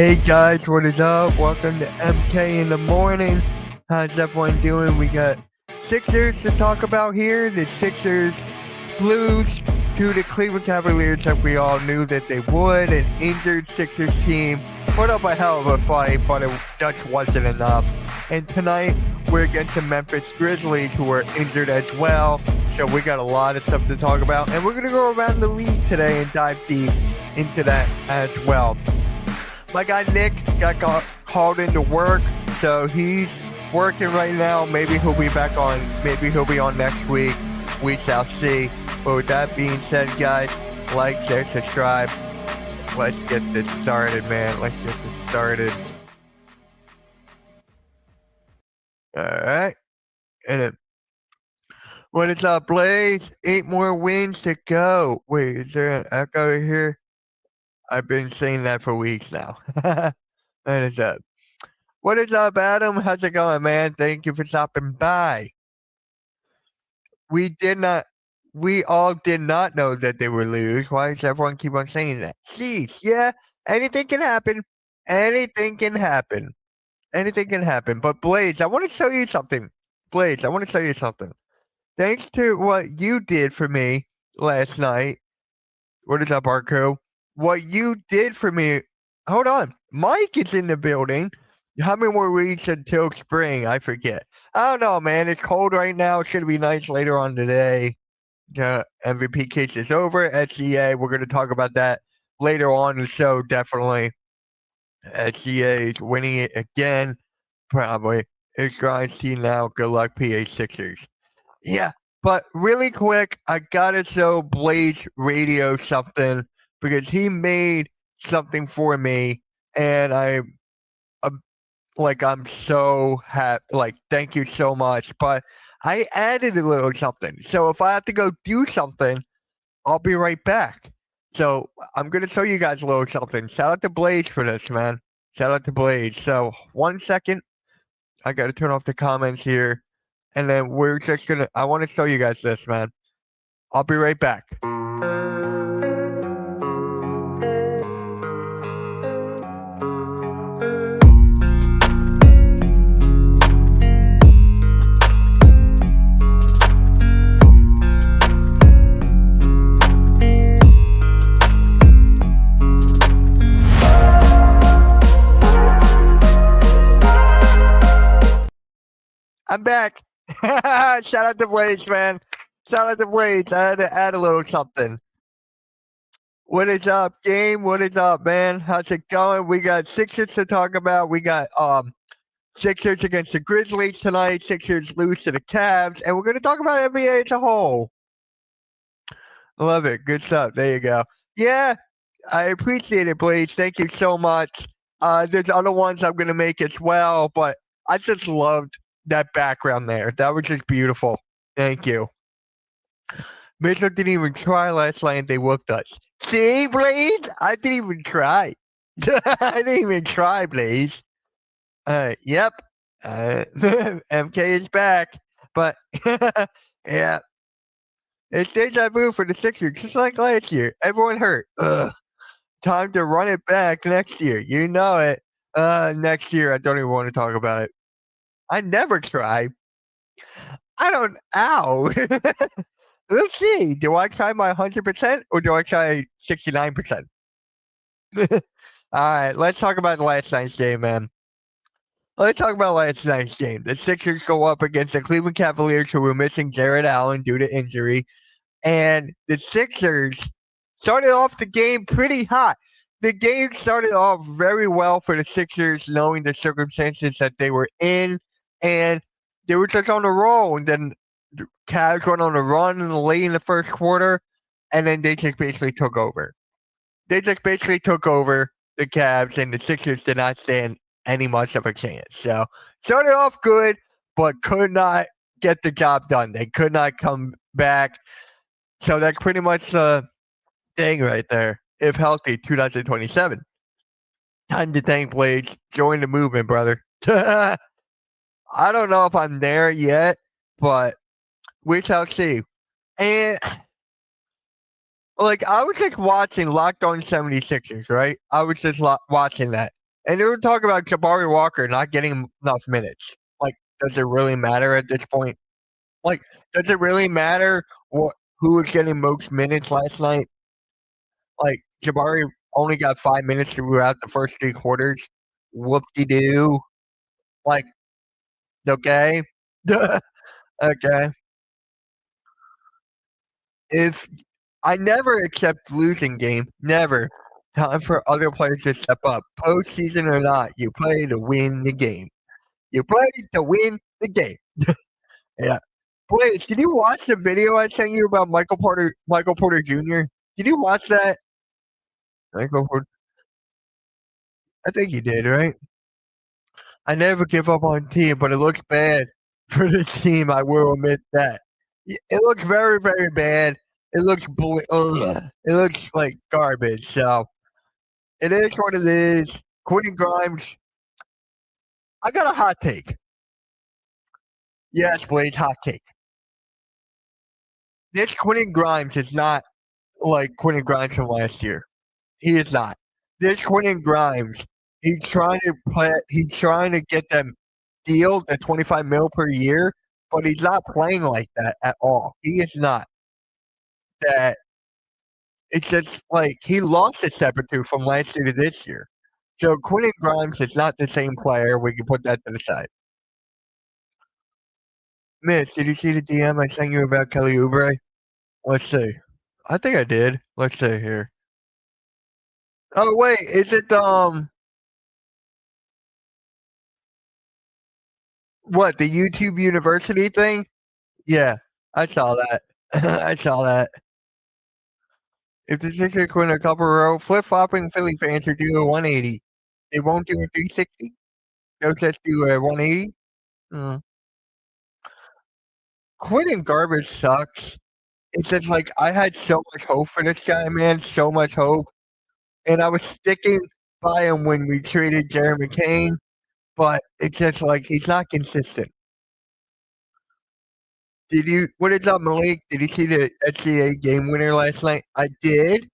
Hey guys, what is up? Welcome to MK in the morning. How's everyone doing? We got Sixers to talk about here. The Sixers lose to the Cleveland Cavaliers like we all knew that they would. An injured Sixers team put up a hell of a fight, but it just wasn't enough. And tonight we're against the Memphis Grizzlies, who are injured as well. So we got a lot of stuff to talk about. And we're going to go around the league today and dive deep into that as well. My guy Nick got called into work, so he's working right now. Maybe he'll be back on. Maybe he'll be on next week. We shall see. But with that being said, guys, like, share, subscribe. Let's get this started, man. Let's get this started. All right. And then, what is up, Blaze? 8 more wins to go. Wait, is there an echo here? I've been saying that for weeks now. What is up? What is up, Adam? How's it going, man? Thank you for stopping by. We all did not know that they would lose. Why does everyone keep on saying that? Jeez, yeah, anything can happen. Anything can happen. Anything can happen. But Blaze, I want to show you something. Blaze, I want to show you something. Thanks to what you did for me last night. What is up, Arco? What you did for me. Hold on. Mike is in the building. How many more weeks until spring? I forget. I don't know, man. It's cold right now. It's going to be nice later on today. The MVP case is over. SGA, we're going to talk about that later on in the show, definitely. SGA is winning it again, probably. It's Grimes team now. Good luck, PA Sixers. Yeah, but really quick, I got to show Blaze Radio something because he made something for me, and I'm so happy. Like, thank you so much. But I added a little something. So if I have to go do something, I'll be right back. So I'm going to show you guys a little something. Shout out to Blaze for this, man. Shout out to Blaze. So 1 second. I got to turn off the comments here. And then we're just going to, I want to show you guys this, man. I'll be right back. I'm back. Shout out to Blaze, man. Shout out to Blaze. I had to add a little something. What is up, game? What is up, man? How's it going? We got Sixers to talk about. We got Sixers against the Grizzlies tonight. Sixers lose to the Cavs, and we're going to talk about NBA as a whole. Love it. Good stuff. There you go. Yeah, I appreciate it, Blaze. Thank you so much. There's other ones I'm going to make as well, but I just loved that background there. That was just beautiful. Thank you. Mitchell didn't even try last night. They whooped us. See, Blaze? I didn't even try. I didn't even try, Blaze. Yep. MK is back. But, yeah. It's deja vu for the Sixers, just like last year. Everyone hurt. Ugh. Time to run it back next year. You know it. Next year, I don't even want to talk about it. I never try. I don't. Ow. Let's see. Do I try my 100% or do I try 69%? All right. Let's talk about last night's game, man. Let's talk about last night's game. The Sixers go up against the Cleveland Cavaliers, who were missing Jared Allen due to injury. And the Sixers started off the game pretty hot. The game started off very well for the Sixers, knowing the circumstances that they were in. And they were just on a roll. And then the Cavs went on a run late in the first quarter. And then they just basically took over. They just basically took over the Cavs, and the Sixers did not stand any much of a chance. So started off good, but could not get the job done. They could not come back. So that's pretty much the thing right there. If healthy, 2027. Time to thank Blaze. Join the movement, brother. I don't know if I'm there yet, but we shall see. And like, I was just watching Locked On 76ers, right? I was just watching that. And they were talking about Jabari Walker not getting enough minutes. Like, does it really matter at this point? Like, does it really matter who was getting most minutes last night? Like, Jabari only got 5 minutes throughout the first 3 quarters. Whoop-de-doo. Like, okay. Okay. If I never accept losing game, never. Time for other players to step up. Postseason or not, you play to win the game. You play to win the game. Yeah. Wait, did you watch the video I sent you about Michael Porter Jr.? Did you watch that? Michael Porter, I think you did, right? I never give up on team, but it looks bad for the team. I will admit that. It looks very, very bad. It looks ugh. It looks like garbage. So it is what it is. Quentin Grimes. I got a hot take. Yes, Blaze, hot take. This Quentin Grimes is not like Quentin Grimes from last year. He is not. This Quentin Grimes, he's trying to play. He's trying to get them deal at 25 mil per year, but he's not playing like that at all. He is not. That it's just like he lost a step or two from last year to this year. So Quentin Grimes is not the same player. We can put that to the side. Miss, did you see the DM I sent you about Kelly Oubre? Let's see. I think I did. Let's see here. Oh wait, is it what the YouTube University thing? Yeah, I saw that. I saw that. If the Sixers win a couple row, flip flopping Philly fans are doing a 180. They won't do a 360. They'll just do a 180. Mm. Quentin Garbage sucks. It's just like I had so much hope for this guy, man. So much hope, and I was sticking by him when we traded Jeremy Kane. But it's just like he's not consistent. Did you? What is up, Malik? Did you see the SGA game winner last night? I did.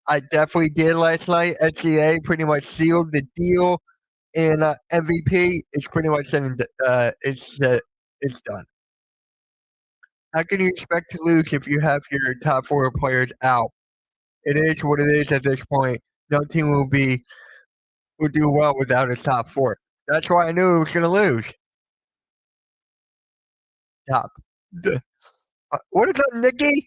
I definitely did last night. SGA pretty much sealed the deal, and MVP is pretty much it's done. How can you expect to lose if you have your top 4 players out? It is what it is at this point. No team will do well without its top 4. That's why I knew it was going to lose. Top. What is up, Nikki?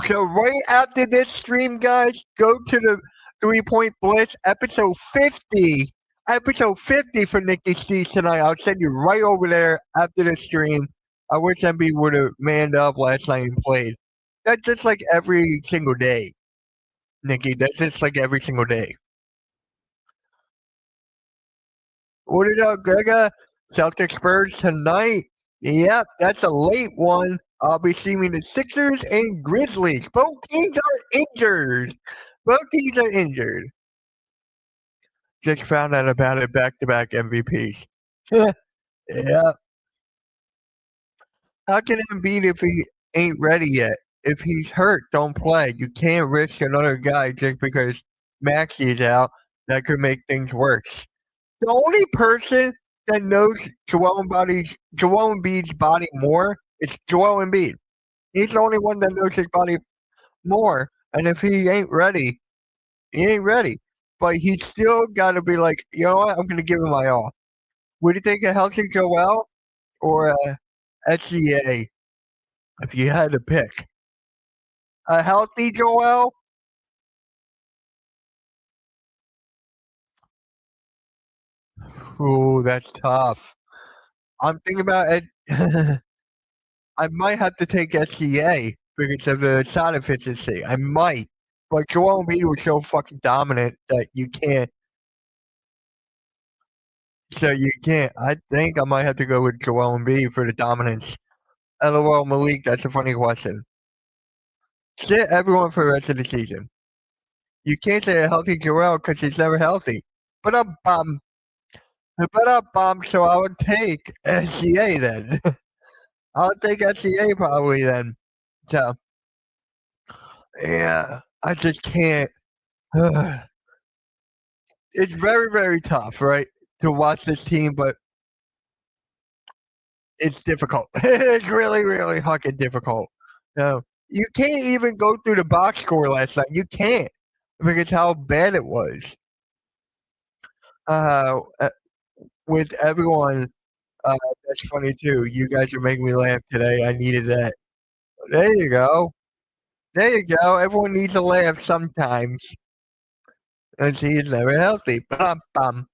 So right after this stream, guys, go to the 3-Point Blitz episode 50. Episode 50 for Nikki Steves tonight. I'll send you right over there after the stream. I wish MB would have manned up last night and played. That's just like every single day, Nikki. That's just like every single day. What is up, Grega? Celtics Spurs tonight. Yep, that's a late one. I'll be streaming the Sixers and Grizzlies. Both teams are injured. Both teams are injured. Just found out about it. Back-to-back MVPs. Yeah. How can Embiid if he ain't ready yet? If he's hurt, don't play. You can't risk another guy just because Maxey is out. That could make things worse. The only person that knows Joel Embiid's body more is Joel Embiid. He's the only one that knows his body more. And if he ain't ready, he ain't ready. But he's still got to be like, you know what? I'm going to give him my all. Would you think a healthy Joel or a SCA if you had to pick? A healthy Joel? Ooh, that's tough. I'm thinking about it. I might have to take SCA because of the shot efficiency. I might. But Joel Embiid was so fucking dominant that you can't. So you can't. I think I might have to go with Joel Embiid for the dominance. LOL, Malik, that's a funny question. Sit everyone for the rest of the season. You can't say a healthy Joel because he's never healthy. But so I would take SCA then. I would take SCA probably then. So yeah, I just can't. it's very, very tough, right, to watch this team, but it's difficult. It's really, really fucking difficult. No, you can't even go through the box score last night. You can't because how bad it was. Uh, uh, with everyone, that's funny too. You guys are making me laugh today. I needed that. There you go. There you go. Everyone needs a laugh sometimes. And he's never healthy. Bum, bum.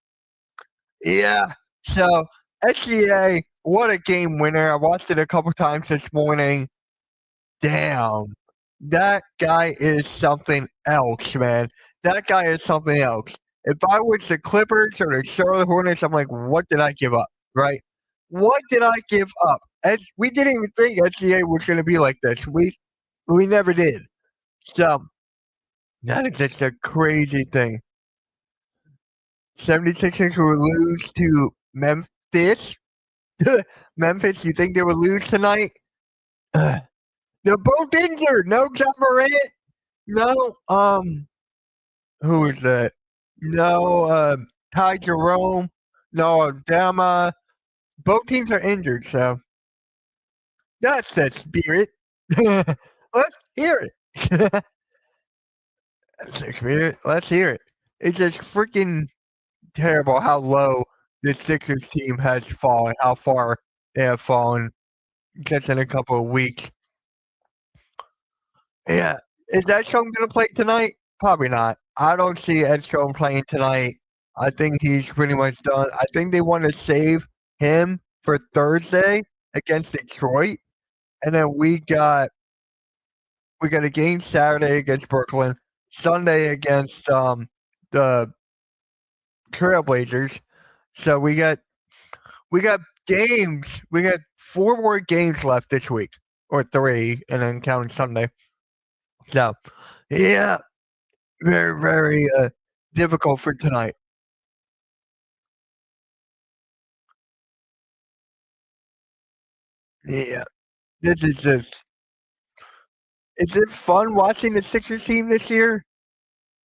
Yeah. So SGA, what a game winner. I watched it a couple times this morning. Damn. That guy is something else, man. That guy is something else. If I was the Clippers or the Charlotte Hornets, I'm like, what did I give up? Right? What did I give up? As we didn't even think SGA was going to be like this. We never did. So that is just a crazy thing. 76ers will lose to Memphis. Memphis, you think they will lose tonight? They're both injured. No John Morant. No, who is that? No, Ty Jerome. No, Dama. Both teams are injured, so that's the spirit. Let's hear it. That's the spirit. Let's hear it. It's just freaking terrible how low the Sixers team has fallen, how far they have fallen just in a couple of weeks. Yeah. Is Edstrom gonna play tonight? Probably not. I don't see Edstrom playing tonight. I think he's pretty much done. I think they want to save him for Thursday against Detroit, and then we got a game Saturday against Brooklyn, Sunday against the Trailblazers. So we got games. We got 4 more games left this week, or 3, and then counting Sunday. So yeah, very, very difficult for tonight. Yeah, this is just. Is it fun watching the Sixers team this year?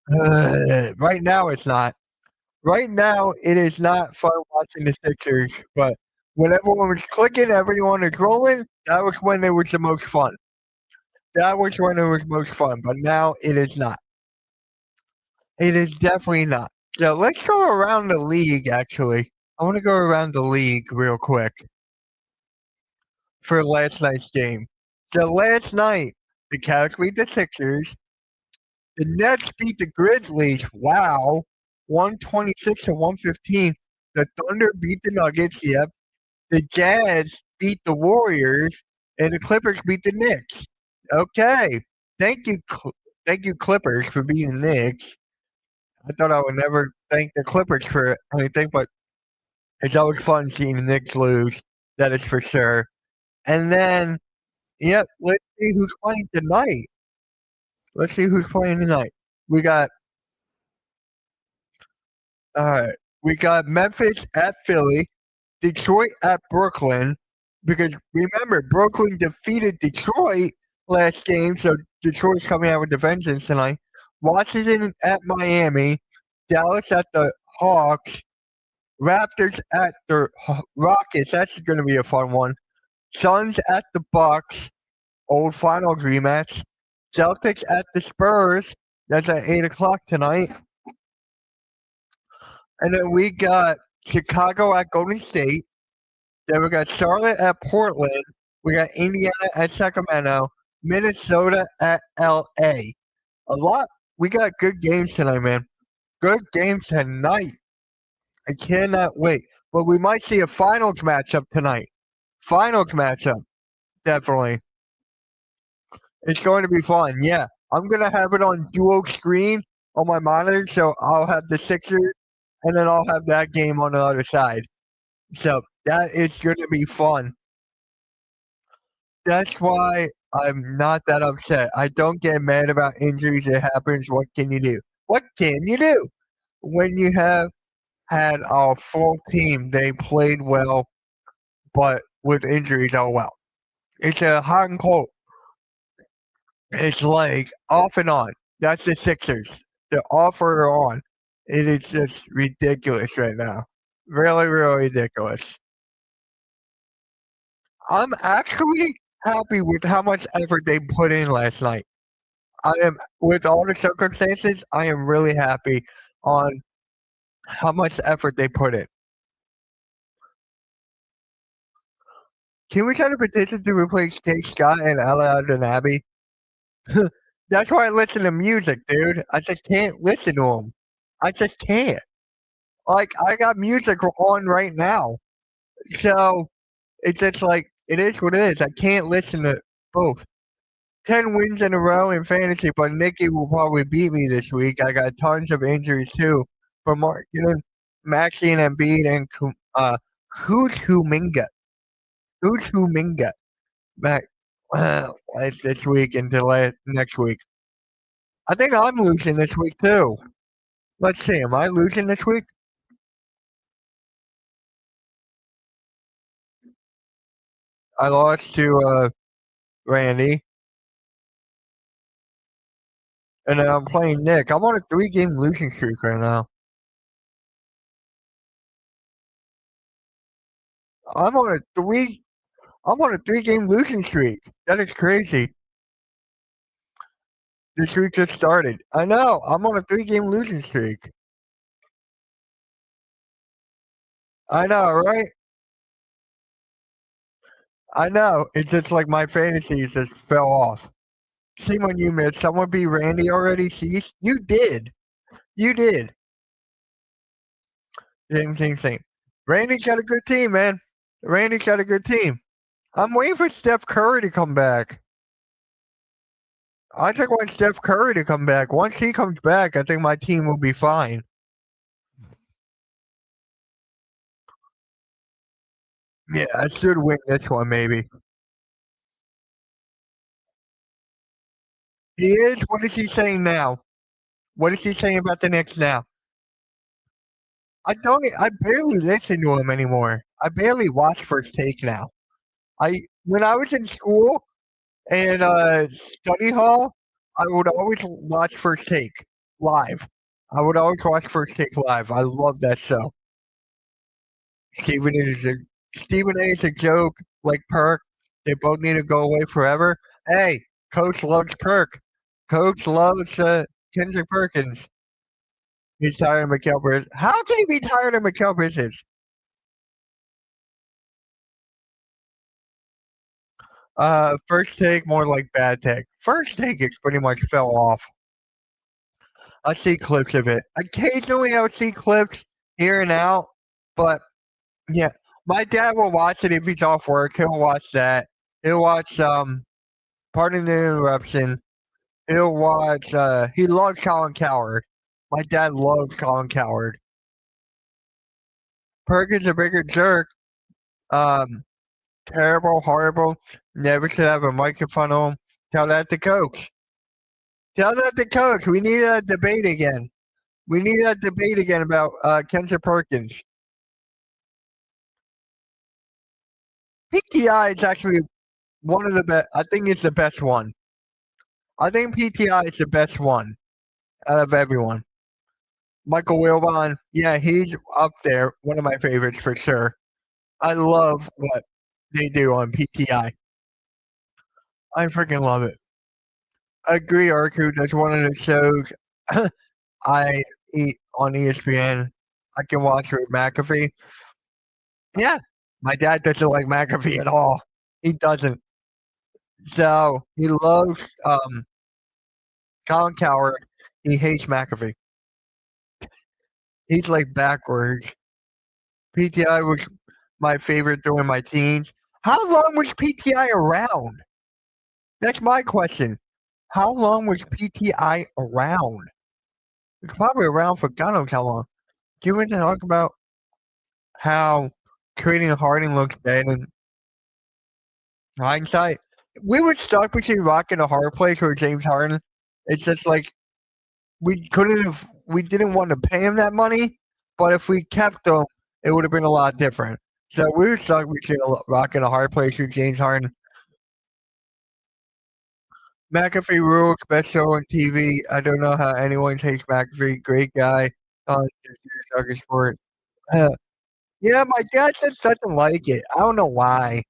Right now, it's not. Right now, it is not fun watching the Sixers. But when everyone was clicking, everyone was rolling. That was when it was the most fun. That was when it was most fun. But now it is not. It is definitely not. So let's go around the league. Actually, I want to go around the league real quick for last night's game. So last night, the Cavs beat the Sixers. The Nets beat the Grizzlies. Wow. 126 to 115. The Thunder beat the Nuggets. Yep. The Jazz beat the Warriors. And the Clippers beat the Knicks. Okay. Thank you. Thank you, Clippers, for beating the Knicks. I thought I would never thank the Clippers for anything, but it's always fun seeing the Knicks lose. That is for sure. And then, yep, let's see who's playing tonight. Let's see who's playing tonight. We got Alright, we got Memphis at Philly, Detroit at Brooklyn, because remember, Brooklyn defeated Detroit last game, so Detroit's coming out with a vengeance tonight. Washington at Miami, Dallas at the Hawks, Raptors at the Rockets. That's going to be a fun one. Suns at the Bucks, old finals rematch. Celtics at the Spurs. That's at 8 o'clock tonight. And then we got Chicago at Golden State. Then we got Charlotte at Portland. We got Indiana at Sacramento. Minnesota at LA. A lot. We got good games tonight, man. Good games tonight. I cannot wait. But we might see a finals matchup tonight. Finals matchup. Definitely. It's going to be fun. Yeah. I'm going to have it on dual screen on my monitor. So I'll have the Sixers and then I'll have that game on the other side. So that is going to be fun. That's why I'm not that upset. I don't get mad about injuries. It happens. What can you do? What can you do? When you have had a full team, they played well, but with injuries, oh well. It's a hot and cold. It's like off and on. That's the Sixers. They're off or they're on. It is just ridiculous right now. Really, really ridiculous. I'm actually happy with how much effort they put in last night. I am, with all the circumstances, I am really happy on how much effort they put in. Can we try to petition to replace Kate Scott and Ella Abernathy? That's why I listen to music, dude. I just can't listen to them. I just can't. Like, I got music on right now. So, it's just like, it is what it is. I can't listen to both. 10 wins in a row in fantasy, but Nikki will probably beat me this week. I got tons of injuries too. For Mark, Maxi and Embiid and who's Huminga? Who's Huminga? Mac, like this week until next week. I think I'm losing this week too. Let's see. Am I losing this week? I lost to Randy, and then I'm playing Nick. I'm on a 3-game losing streak right now. I'm on a three. I'm on a 3-game losing streak. That is crazy. The streak just started. I know. I'm on a 3-game losing streak. I know, right? I know. It's just like my fantasies just fell off. Shame on you, Mitch. Someone beat Randy already. See, you did. You did. Same. Randy's got a good team, man. Randy's got a good team. I'm waiting for Steph Curry to come back. I just want Steph Curry to come back. Once he comes back, I think my team will be fine. Yeah, I should win this one, maybe. He is? What is he saying now? What is he saying about the Knicks now? I barely listen to him anymore. I barely watch First Take now. When I was in school and study hall, I would always watch First Take live. I would always watch First Take live. I love that show. Stephen A is a Stephen A is a joke, like Perk. They both need to go away forever. Hey, Coach loves Perk. Coach loves Kendrick Perkins. He's tired of Mikal Bridges. How can he be tired of Mikal Bridges? First take, more like bad take. First take, it pretty much fell off. I see clips of it. Occasionally, I would see clips here and out, but yeah, my dad will watch it if he's off work. He'll watch that. He'll watch Pardon the Interruption. He'll watch. He loves Colin Coward. My dad loves Colin Coward. Perkins a bigger jerk. Um, Terrible, horrible. Never should have a mic in front of him. Tell that to coach. Tell that to coach. We need a debate again. We need a debate again about Kendrick Perkins. PTI is actually one of the best. I think it's the best one. I think PTI is the best one out of everyone. Michael Wilbon, yeah, he's up there. One of my favorites for sure. I love what they do on PTI. I freaking love it. I agree, Arku. That's one of the shows I eat on ESPN. I can watch with McAfee. Yeah, my dad doesn't like McAfee at all. He doesn't. So he loves Colin Coward. He hates McAfee. He's like backwards. PTI was my favorite during my teens. How long was PTI around? That's my question. How long was PTI around? It's probably around for God knows how long. Do you want to talk about how trading Harden looks bad in hindsight? We were stuck between rock and a hard place with James Harden. It's just like we didn't want to pay him that money, but if we kept him, it would have been a lot different. So we were stuck between a rock and a hard place with James Harden. McAfee rules, best show on TV. I don't know how anyone takes McAfee. Great guy. Just sucker sport. Uh, yeah, my dad just doesn't like it. I don't know why.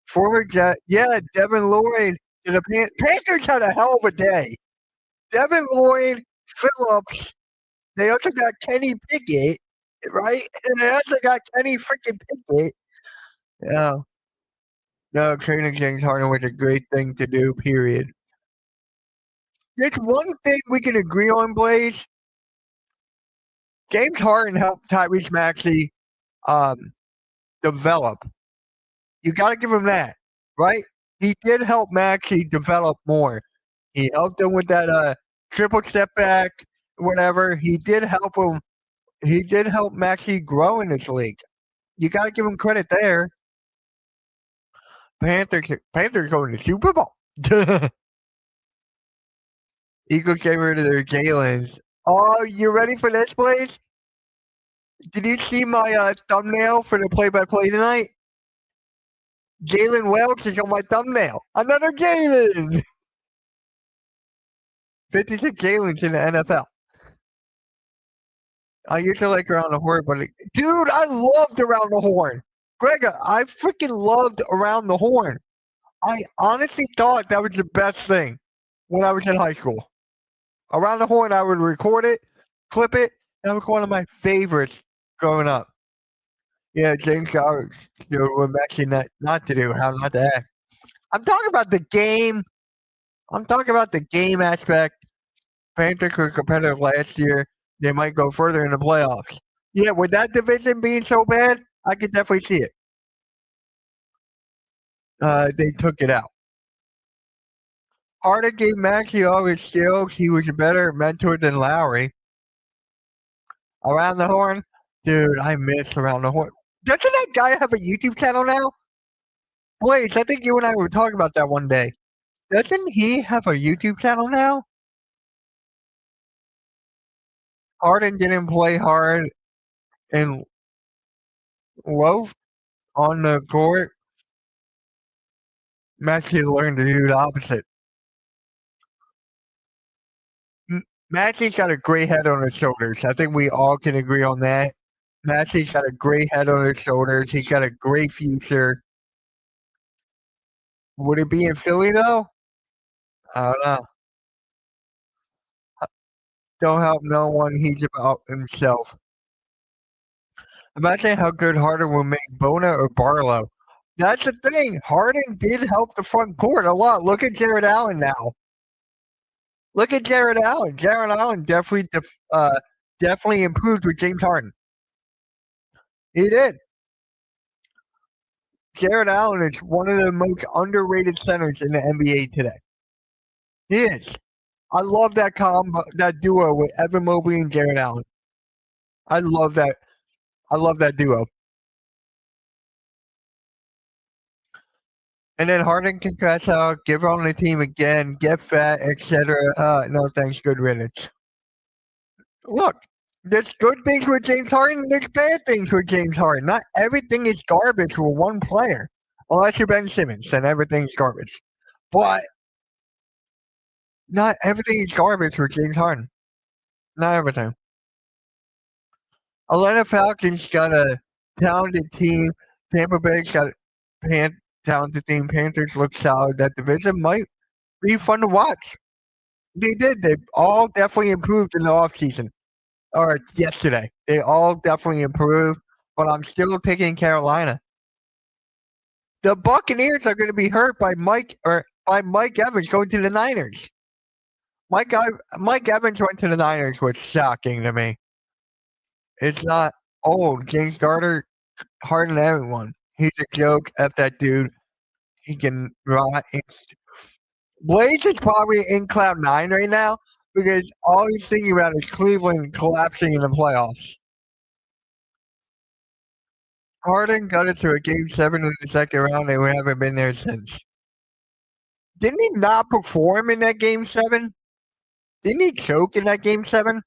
Former Jet, yeah, Devin Lloyd to the Panthers had a hell of a day. Devin Lloyd, Phillips. They also got Kenny Pickett, right? And they also got Kenny freaking Pickett. Yeah. No, trading James Harden was a great thing to do, period. There's one thing we can agree on, Blaze. James Harden helped Tyrese Maxey um, develop. You got to give him that, right? He did help Maxey develop more. He helped him with that triple step back, whatever. He did help him. He did help Maxey grow in this league. You got to give him credit there. Panthers going to Super Bowl. Eagles get rid of their Jalen's. Oh, you ready for this, Blaze? Did you see my thumbnail for the play-by-play tonight? Jalen Welch is on my thumbnail. Another Jalen. 56 Jalen's in the NFL. I used to like Around the Horn, but dude, I loved Around the Horn. Greg, I freaking loved Around the Horn. I honestly thought that was the best thing when I was in high school. Around the Horn, I would record it, clip it. That was one of my favorites growing up. Yeah, James Garrett, what actually not to do, how not to act. I'm talking about the game. I'm talking about the game aspect. Panthers were competitive last year. They might go further in the playoffs. Yeah, with that division being so bad, I could definitely see it. They took it out. Harden gave Maxey all his skills. He was a better mentor than Lowry. Around the Horn, dude, I miss Around the Horn. Doesn't that guy have a YouTube channel now? Wait, I think you and I were talking about that one day. Doesn't he have a YouTube channel now? Harden didn't play hard and low on the court. Maxey learned to do the opposite. Maxey's got a great head on his shoulders. I think we all can agree on that. Maxey's got a great head on his shoulders. He's got a great future. Would it be in Philly though? I don't know. Don't help no one. He's about himself. Imagine how good Harden will make Bona or Barlow. That's the thing. Harden did help the front court a lot. Look at Jared Allen now. Look at Jared Allen. Jared Allen definitely improved with James Harden. He did. Jared Allen is one of the most underrated centers in the NBA today. He is. I love that combo, that duo with Evan Mobley and Jared Allen. I love that. I love that duo. And then Harden can crash out, give on the team again, get fat, etc. No thanks, good riddance. Look, there's good things with James Harden, there's bad things with James Harden. Not everything is garbage for one player. Unless you're Ben Simmons, then everything's garbage. But not everything is garbage for James Harden. Not everything. Atlanta Falcons got a talented team. Tampa Bay's got a talented team. Panthers look solid. That division might be fun to watch. They did. They all definitely improved in the offseason. Or yesterday. They all definitely improved. But I'm still picking Carolina. The Buccaneers are going to be hurt by Mike Evans going to the Niners. Mike Evans went to the Niners was shocking to me. It's not old. James Carter harder than everyone. He's a joke. F that dude. He can rot. Blaze is probably in cloud nine right now because all he's thinking about is Cleveland collapsing in the playoffs. Harden got it to a game 7 in the second round, and we haven't been there since. Didn't he not perform in that game 7? Didn't he choke in that game 7?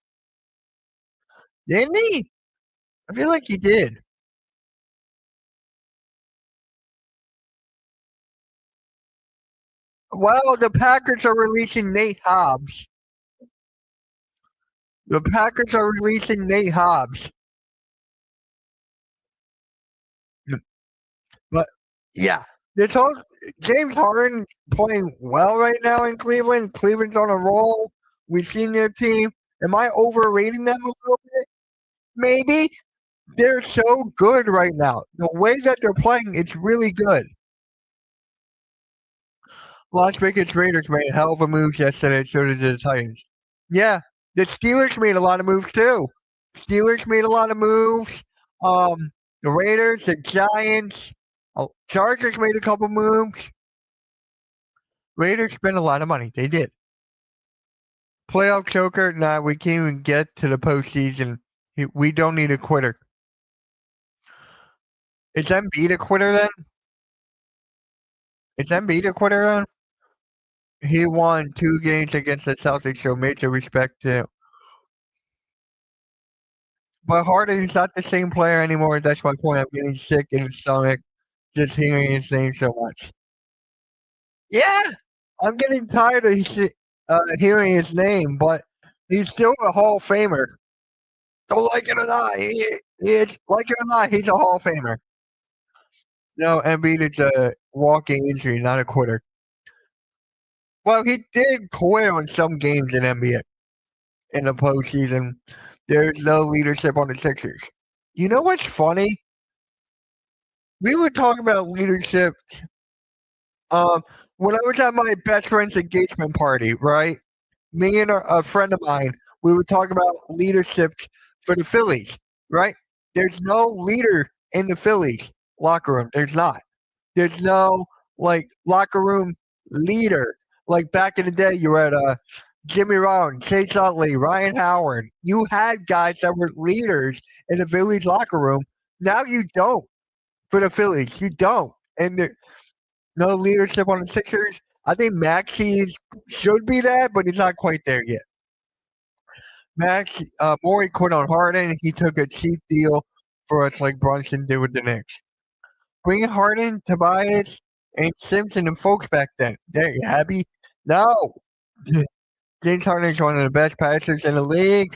Didn't he? I feel like he did. Well, the Packers are releasing Nate Hobbs. The Packers are releasing Nate Hobbs. But yeah, this whole James Harden playing well right now in Cleveland. Cleveland's on a roll. We've seen their team. Am I overrating them a little bit? Maybe. They're so good right now. The way that they're playing, it's really good. Las Vegas Raiders made hell of a moves yesterday, so did the Titans. Yeah, the Steelers made a lot of moves too. Steelers made a lot of moves. The Raiders, the Giants, Chargers made a couple moves. Raiders spent a lot of money. They did. Playoff choker? Nah, we can't even get to the postseason. We don't need a quitter. Is Embiid a quitter then? Is Embiid a quitter then? He won 2 games against the Celtics, so major respect to him. But Harden's not the same player anymore. That's my point. I'm getting sick in the stomach just hearing his name so much. Yeah, I'm getting tired of hearing his name, but he's still a Hall of Famer. Don't like it or not, like it or not, he's a Hall of Famer. No, Embiid is a walking injury, not a quitter. Well, he did quit on some games in NBA in the postseason. There's no leadership on the Sixers. You know what's funny? We were talking about leadership. When I was at my best friend's engagement party, right? Me and a friend of mine, we were talking about leaderships for the Phillies, right? There's no leader in the Phillies locker room. There's not. There's no like locker room leader. Like back in the day, you had Jimmy Rollins, Chase Utley, Ryan Howard. You had guys that were leaders in the Phillies locker room. Now you don't for the Phillies. You don't, and no leadership on the Sixers. I think Maxey should be that, but he's not quite there yet. Morey quit on Harden. He took a cheap deal for us, like Brunson did with the Knicks. Bring Harden, Tobias, and Simpson and folks back then. There, you happy? No. James Harden is one of the best passers in the league.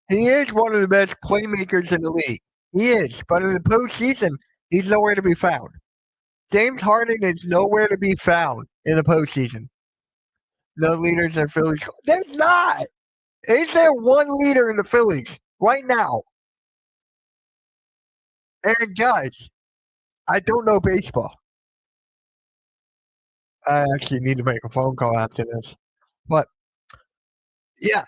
He is one of the best playmakers in the league. He is, but in the postseason, he's nowhere to be found. James Harden is nowhere to be found in the postseason. No leaders in Phillies. There's not. Is there one leader in the Phillies right now? And guys, I don't know baseball. I actually need to make a phone call after this. But yeah,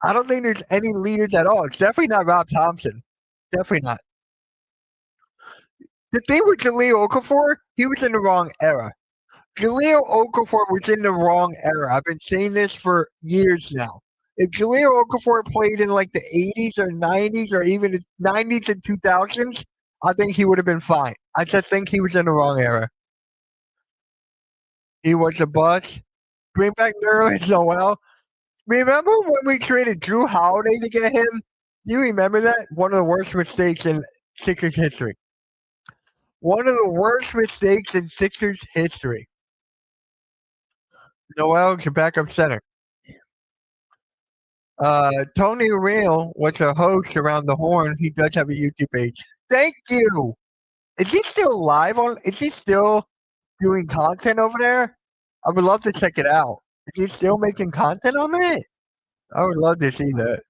I don't think there's any leaders at all. It's definitely not Rob Thompson. Definitely not. The thing with Jahlil Okafor, he was in the wrong era. Jahlil Okafor was in the wrong era. I've been saying this for years now. If Jahlil Okafor played in like the 80s or 90s or even the 90s and 2000s, I think he would have been fine. I just think he was in the wrong era. He was a bust. Bring back Nerlens Noel. Remember when we traded Drew Holiday to get him? You remember that? One of the worst mistakes in Sixers history. One of the worst mistakes in Sixers history. Noel's a backup center. Tony Real was a host around the horn. He does have a YouTube page. Thank you. Is he still live on? Is he still doing content over there? I would love to check it out. Is he still making content on it? I would love to see that.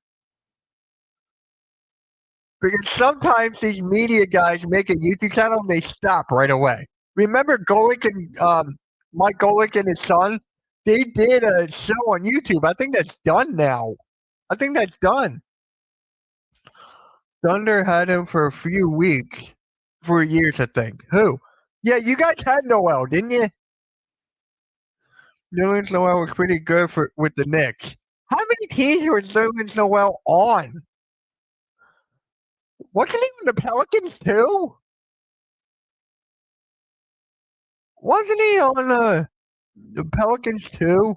Because sometimes these media guys make a YouTube channel and they stop right away. Remember Golick and Mike Golick and his son? They did a show on YouTube. I think that's done now. I think that's done. Thunder had him for a few weeks, for years, I think. Who? Yeah, you guys had Noel, didn't you? Nerlens Noel was pretty good with the Knicks. How many teams was Nerlens Noel on? Wasn't he on the Pelicans too? Wasn't he on the Pelicans too?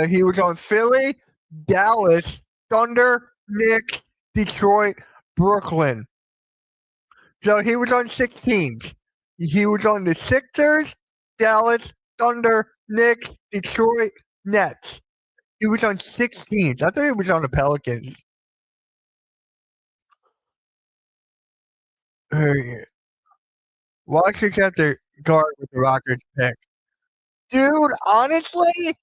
He was on Philly, Dallas, Thunder, Knicks, Detroit, Brooklyn. So he was on 6 teams. He was on the Sixers, Dallas, Thunder, Knicks, Detroit, Nets. He was on 6 teams. I thought he was on the Pelicans. Uh, Washington got the guard with the Rockets pick. Dude, honestly,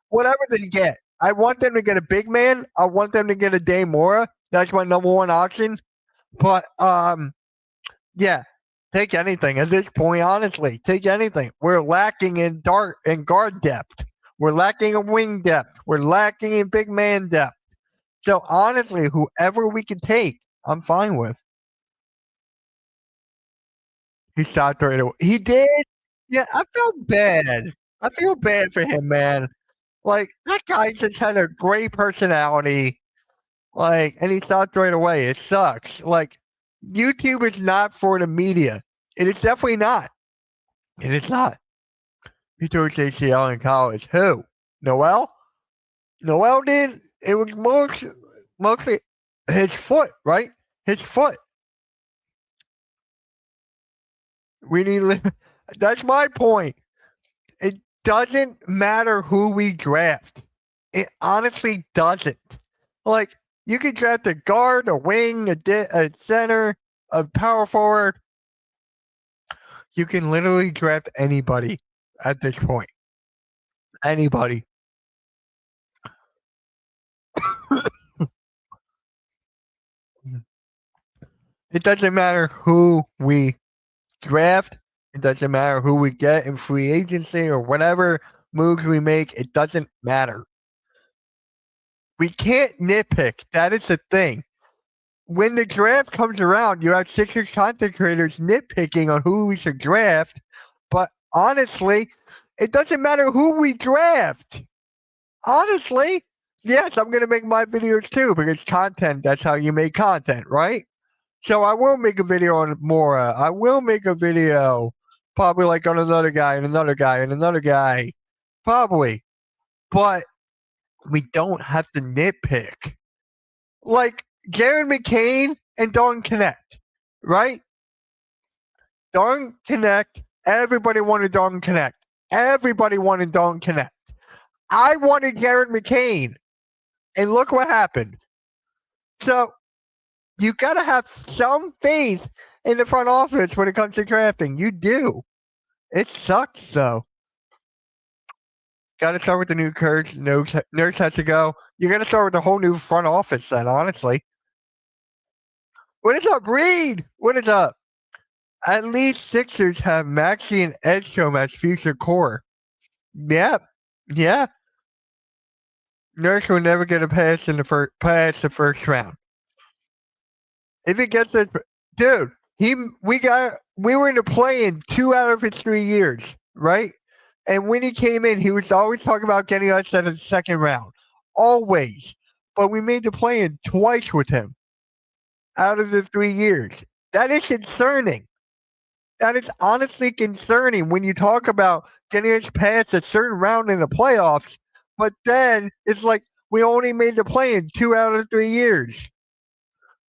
whatever they get. I want them to get a big man. I want them to get a Dame Mora. That's my number one option. But yeah, take anything at this point. Honestly, take anything. We're lacking in guard depth. We're lacking in wing depth. We're lacking in big man depth. So honestly, whoever we can take, I'm fine with. He shot right away. He did. Yeah, I felt bad. I feel bad for him, man. Like that guy just had a great personality. Like, and he stopped right away. It sucks. Like, YouTube is not for the media. It is definitely not. It is not. He tore his ACL in college. Who? Noel? Noel did. It was mostly his foot, right? His foot. We need. That's my point. It doesn't matter who we draft. It honestly doesn't. Like, you can draft a guard, a wing, a center, a power forward. You can literally draft anybody at this point. Anybody. It doesn't matter who we draft. It doesn't matter who we get in free agency or whatever moves we make. It doesn't matter. We can't nitpick. That is the thing. When the draft comes around, you have Sixers content creators nitpicking on who we should draft. But honestly, it doesn't matter who we draft. Honestly, yes, I'm going to make my videos too because content, that's how you make content, right? So I will make a video on Mora. I will make a video probably like on another guy and another guy and another guy. Probably. But we don't have to nitpick. Like Jared McCain and Dalton Connect, right? Dalton Connect, everybody wanted Dalton Connect. Everybody wanted Dalton Connect. I wanted Jared McCain. And look what happened. So you got to have some faith in the front office when it comes to drafting. You do. It sucks, though. Got to start with the new coach. Nurse has to go. You got to start with the whole new front office, then, honestly. What is up, Reed? What is up? At least Sixers have Maxey and Edstrom as future core. Yep. Yeah. Nurse will never get a pass in the first round. If it gets it, dude, we were in the play-in 2 out of his 3 years, right? And when he came in, he was always talking about getting us at the second round, always. But we made the play-in twice with him out of the 3 years. That is concerning. That is honestly concerning when you talk about getting us past a certain round in the playoffs, but then it's like we only made the play-in 2 out of 3 years.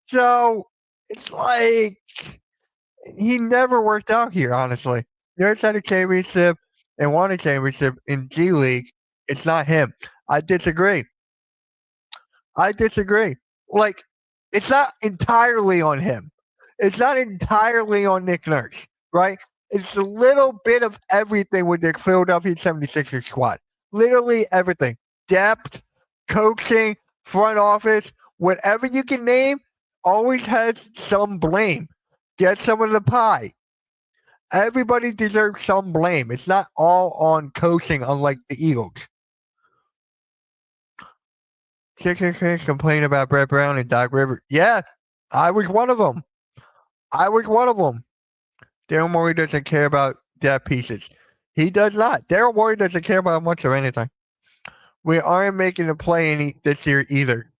So it's like he never worked out here, honestly. Nurse had a championship and won a championship in G League. It's not him. I disagree. I disagree. Like, it's not entirely on him. It's not entirely on Nick Nurse, right? It's a little bit of everything with the Philadelphia 76ers squad. Literally everything. Depth, coaching, front office, whatever you can name, always has some blame. Get some of the pie. Everybody deserves some blame. It's not all on coaching, unlike the Eagles. Sixers fans complain about Brett Brown and Doc Rivers. Yeah, I was one of them. I was one of them. Daryl Morey doesn't care about depth pieces. He does not. Daryl Morey doesn't care about much of anything. We aren't making a play this year either.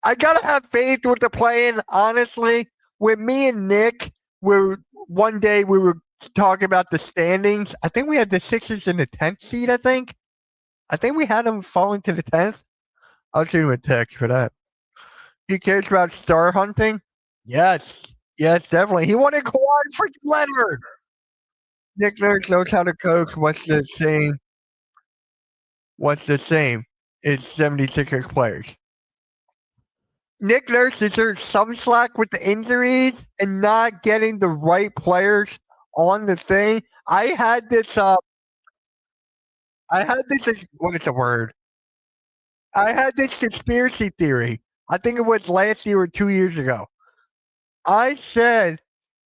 I gotta have faith with the play-in, honestly. With me and Nick, one day we were talking about the standings. I think we had the Sixers in the 10th seed, I think. I think we had them falling to the 10th. I'll shoot him a text for that. He cares about star hunting? Yes. Yes, definitely. He wanted Kawhi freaking Leonard. Nick Nurse knows how to coach. What's the saying? What's the same? It's 76ers players. Nick Nurse deserves some slack with the injuries and not getting the right players on the thing. I had this. I had this. What is the word? I had this conspiracy theory. I think it was last year or 2 years ago. I said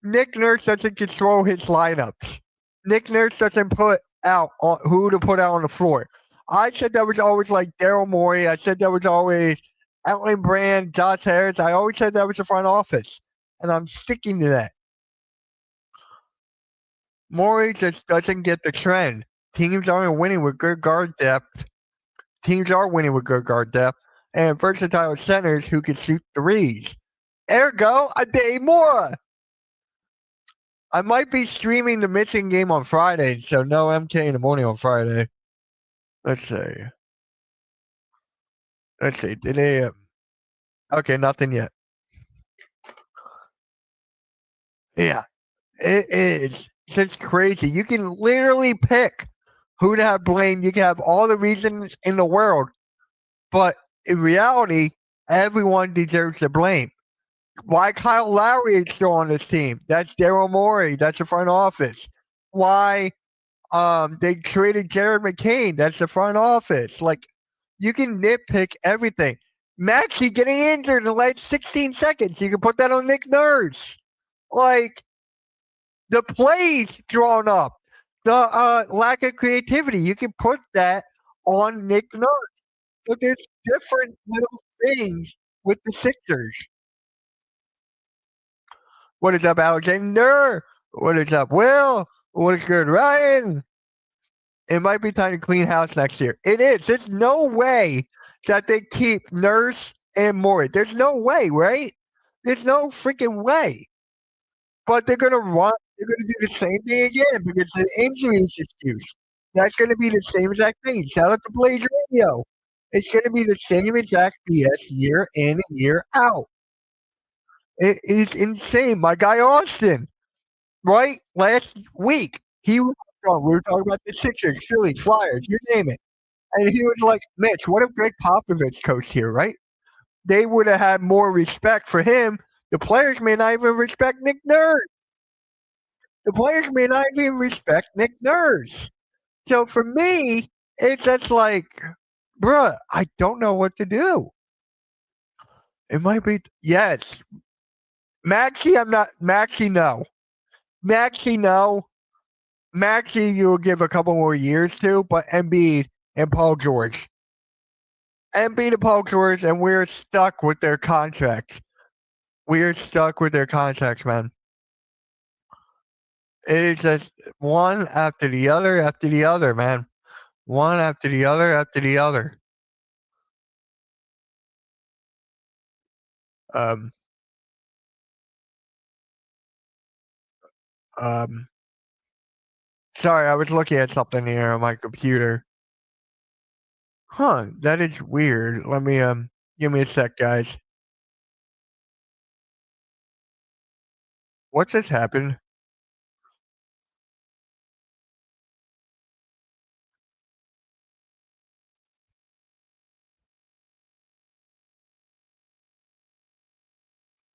Nick Nurse doesn't control his lineups. Nick Nurse doesn't put out who to put out on the floor. I said that was always like Daryl Morey. I said that was always Elton Brand, Josh Harris. I always said that was the front office, and I'm sticking to that. Morey just doesn't get the trend. Teams aren't winning with good guard depth. Teams are winning with good guard depth and versatile centers who can shoot threes. Ergo, a day more. I might be streaming the missing game on Friday, so no MK in the morning on Friday. Let's see. Let's see. Did they? Okay, nothing yet. Yeah, it is just crazy. You can literally pick who to have blamed. You can have all the reasons in the world, but in reality, everyone deserves the blame. Why Kyle Lowry is still on this team? That's Daryl Morey. That's the front office. Why they traded Jared McCain? That's the front office. Like, you can nitpick everything. Maxey getting injured in the last 16 seconds. You can put that on Nick Nurse. Like, the plays drawn up, the lack of creativity. You can put that on Nick Nurse. But there's different little things with the Sixers. What is up, Alexander? What is up, Will? What is good, Ryan? It might be time to clean house next year. It is. There's no way that they keep Nurse and Morey. There's no way, right? There's no freaking way. But they're gonna run. They're gonna do the same thing again because the injury is excuse. That's gonna be the same exact thing. Shout out to Blaze Radio. It's gonna be the same exact BS year in and year out. It is insane. My guy Austin, right? Last week, he was on. We were talking about the Sixers, Phillies, Flyers, you name it. And he was like, Mitch, what if Greg Popovich coached here, right? They would have had more respect for him. The players may not even respect Nick Nurse. The players may not even respect Nick Nurse. So for me, it's just like, bruh, I don't know what to do. It might be yes. Maxey, I'm not Maxey, no. Maxey, no. Maxey, you'll give a couple more years to, but Embiid and Paul George. Embiid and Paul George, and we're stuck with their contracts. We're stuck with their contracts, man. It is just one after the other, man. One after the other. Um, um, sorry, I was looking at something here on my computer. Huh, that is weird. Let me give me a sec, guys. What just happened?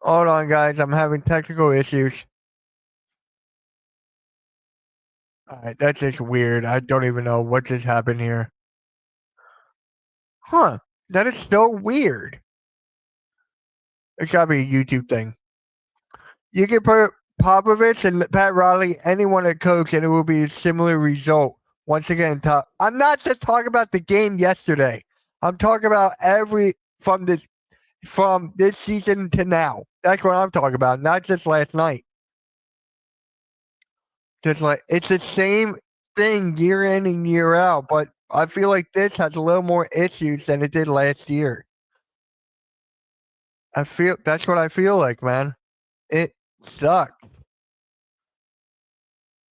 Hold on, guys. I'm having technical issues. Alright, that's just weird. I don't even know what just happened here. Huh, that is so weird. It's gotta be a YouTube thing. You can put Popovich and Pat Riley, anyone at coach, and it will be a similar result. Once again, I'm not just talking about the game yesterday. I'm talking about from this season to now. That's what I'm talking about, not just last night. Just like it's the same thing year in and year out, but I feel like this has a little more issues than it did last year. That's what I feel like, man. It sucks.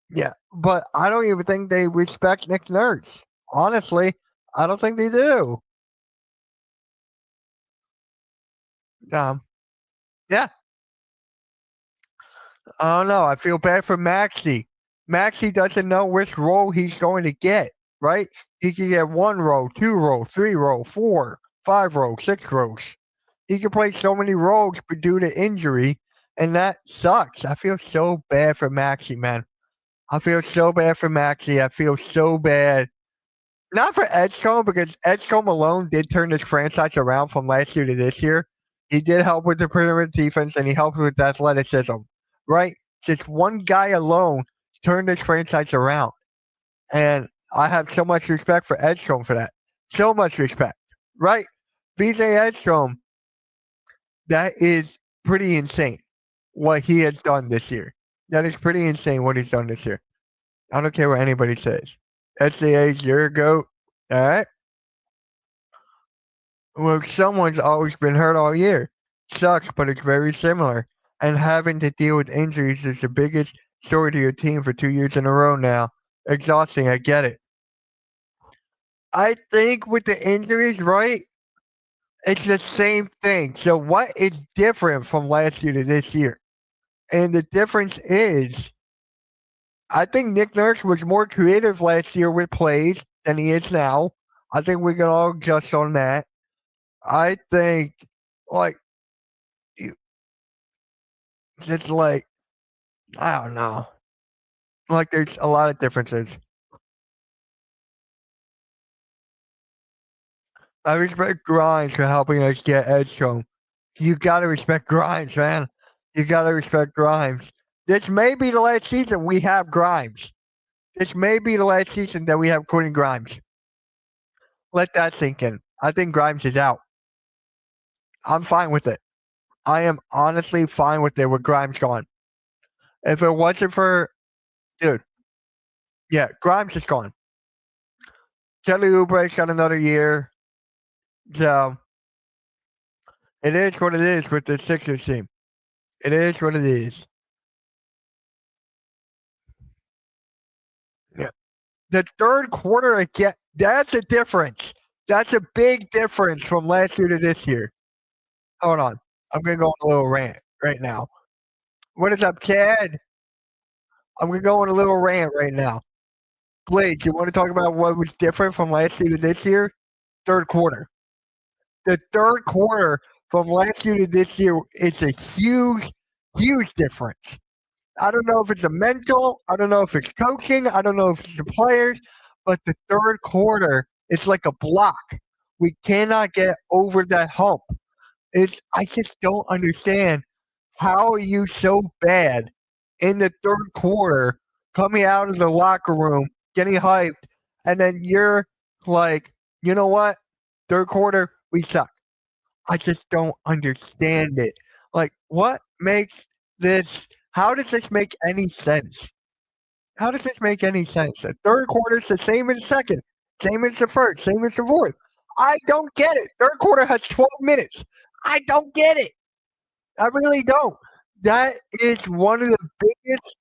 Yeah, but I don't even think they respect Nick Nurse. Honestly, I don't think they do. Yeah, I don't know. I feel bad for Maxey. Maxey doesn't know which role he's going to get, right? He can get 1 row, 2 row, 3 row, 4, 5 row, 6 rows. He can play so many roles, but due to injury, and that sucks. I feel so bad for Maxey, man. I feel so bad for Maxey. I feel so bad. Not for Edgecombe, because Edgecombe alone did turn this franchise around from last year to this year. He did help with the perimeter defense, and he helped with athleticism, right? Just one guy alone turned this franchise around. And I have so much respect for Edgecombe for that. So much respect, right? BJ Edgecombe, that is pretty insane what he has done this year. That is pretty insane what he's done this year. I don't care what anybody says. SCA's your GOAT. All right. Well, someone's always been hurt all year. Sucks, but it's very similar. And having to deal with injuries is the biggest story to your team for 2 years in a row now. Exhausting, I get it. I think with the injuries, right, it's the same thing. So what is different from last year to this year? And the difference is, I think Nick Nurse was more creative last year with plays than he is now. I think we can all adjust on that. I think, like, it's like, I don't know. Like, there's a lot of differences. I respect Grimes for helping us get Edgecombe. You gotta respect Grimes, man. You gotta respect Grimes. This may be the last season we have Grimes. This may be the last season that we have Quentin Grimes. Let that sink in. I think Grimes is out. I'm fine with it. I am honestly fine with it with Grimes gone. If it wasn't for, dude, yeah, Grimes is gone. Kelly Oubre's got another year. So it is what it is with the Sixers team. It is what it is. Yeah. The third quarter again, that's a difference. That's a big difference from last year to this year. Hold on. I'm gonna go on a little rant right now. What is up, Chad? I'm gonna go on a little rant right now. Blake, you want to talk about what was different from last year to this year? Third quarter. The third quarter from last year to this year, it's a huge, huge difference. I don't know if it's a mental, I don't know if it's coaching, I don't know if it's the players, but the third quarter, it's like a block. We cannot get over that hump. I just don't understand how are you so bad in the third quarter, coming out of the locker room, getting hyped, and then you're like, you know what? Third quarter, we suck. I just don't understand it. Like, what makes this? How does this make any sense? How does this make any sense? The third quarter is the same as the second, same as the first, same as the fourth. I don't get it. Third quarter has 12 minutes. I don't get it. I really don't. That is one of the biggest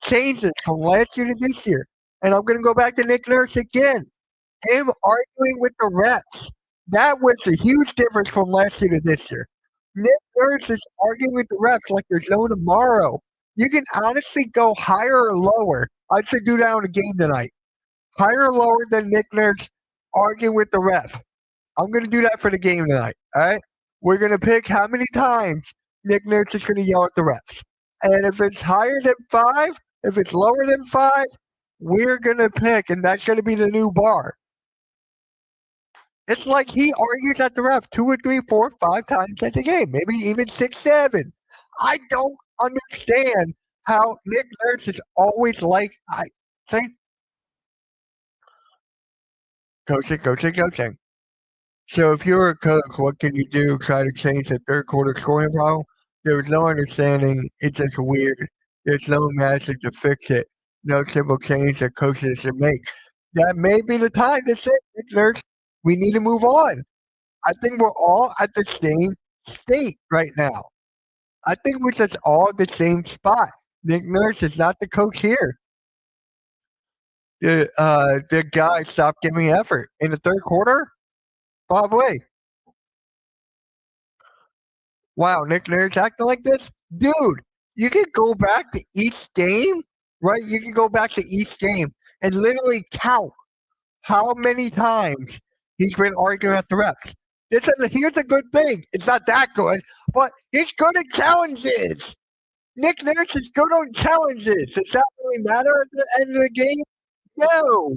changes from last year to this year. And I'm going to go back to Nick Nurse again. Him arguing with the refs. That was a huge difference from last year to this year. Nick Nurse is arguing with the refs like there's no tomorrow. You can honestly go higher or lower. I should do that on a game tonight. Higher or lower than Nick Nurse arguing with the ref. I'm going to do that for the game tonight. All right. We're going to pick how many times Nick Nurse is going to yell at the refs. And if it's higher than 5, if it's lower than 5, we're going to pick, and that's going to be the new bar. It's like he argues at the ref 2 or 3, 4, 5 times at the game, maybe even 6, 7. I don't understand how Nick Nurse is always like, I think, coaching. So if you're a coach, what can you do? Try to change the third quarter scoring problem? There's no understanding. It's just weird. There's no magic to fix it. No simple change that coaches should make. That may be the time to say, Nick Nurse, we need to move on. I think we're all at the same state right now. I think we're just all at the same spot. Nick Nurse is not the coach here. The guy stopped giving effort in the third quarter. Bob Way. Wow, Nick Nurse acting like this? Dude, you can go back to each game, right? You can go back to each game and literally count How many times he's been arguing at the refs? Here's a good thing. It's not that good, but he's good at challenges. Nick Nurse is good on challenges. Does that really matter at the end of the game? No.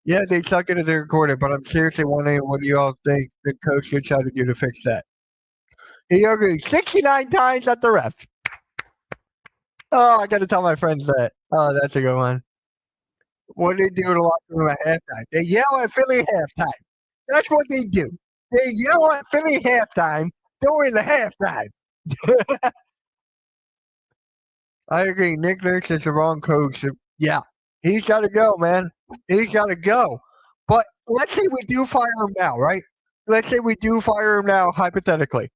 Yeah, they suck it at the recorder, but I'm seriously wondering what do you all think the coach should try to do to fix that? He argued 69 times at the ref. Oh, I got to tell my friends that. Oh, that's a good one. What do they do in the locker room at halftime? They yell at Philly halftime. That's what they do. They yell at Philly halftime during the halftime. I agree. Nick Nurse is the wrong coach. Yeah, he's got to go, man. He's got to go. But let's say we do fire him now, right? Let's say we do fire him now, hypothetically.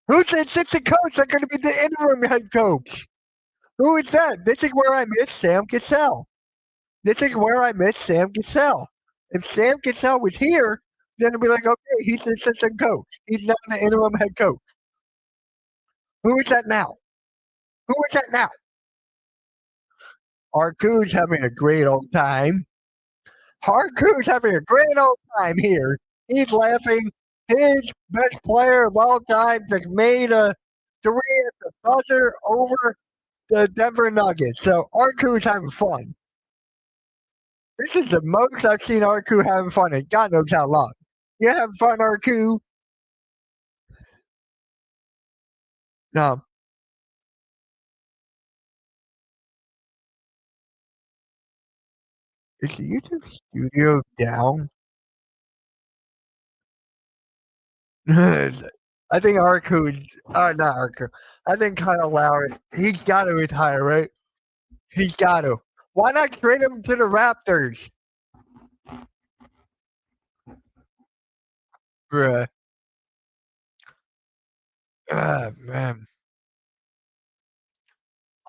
Who's the assistant coach that's going to be the interim head coach? Who is that? This is where I miss Sam Cassell. This is where I miss Sam Cassell. If Sam Cassell was here, then it'd be like, okay, he's the assistant coach. He's not the interim head coach. Who is that now? Who is that now? Arku's having a great old time. Arku's having a great old time here. He's laughing. His best player of all time just made a three at the buzzer over the Denver Nuggets. So Arku's having fun. This is the most I've seen Arku having fun in God knows how long. You having fun, Arku? No. Is the YouTube studio down? I think Arku, not Arku. I think Kyle Lowry, he's got to retire, right? He's got to. Why not trade him to the Raptors? Bruh. Ah, man.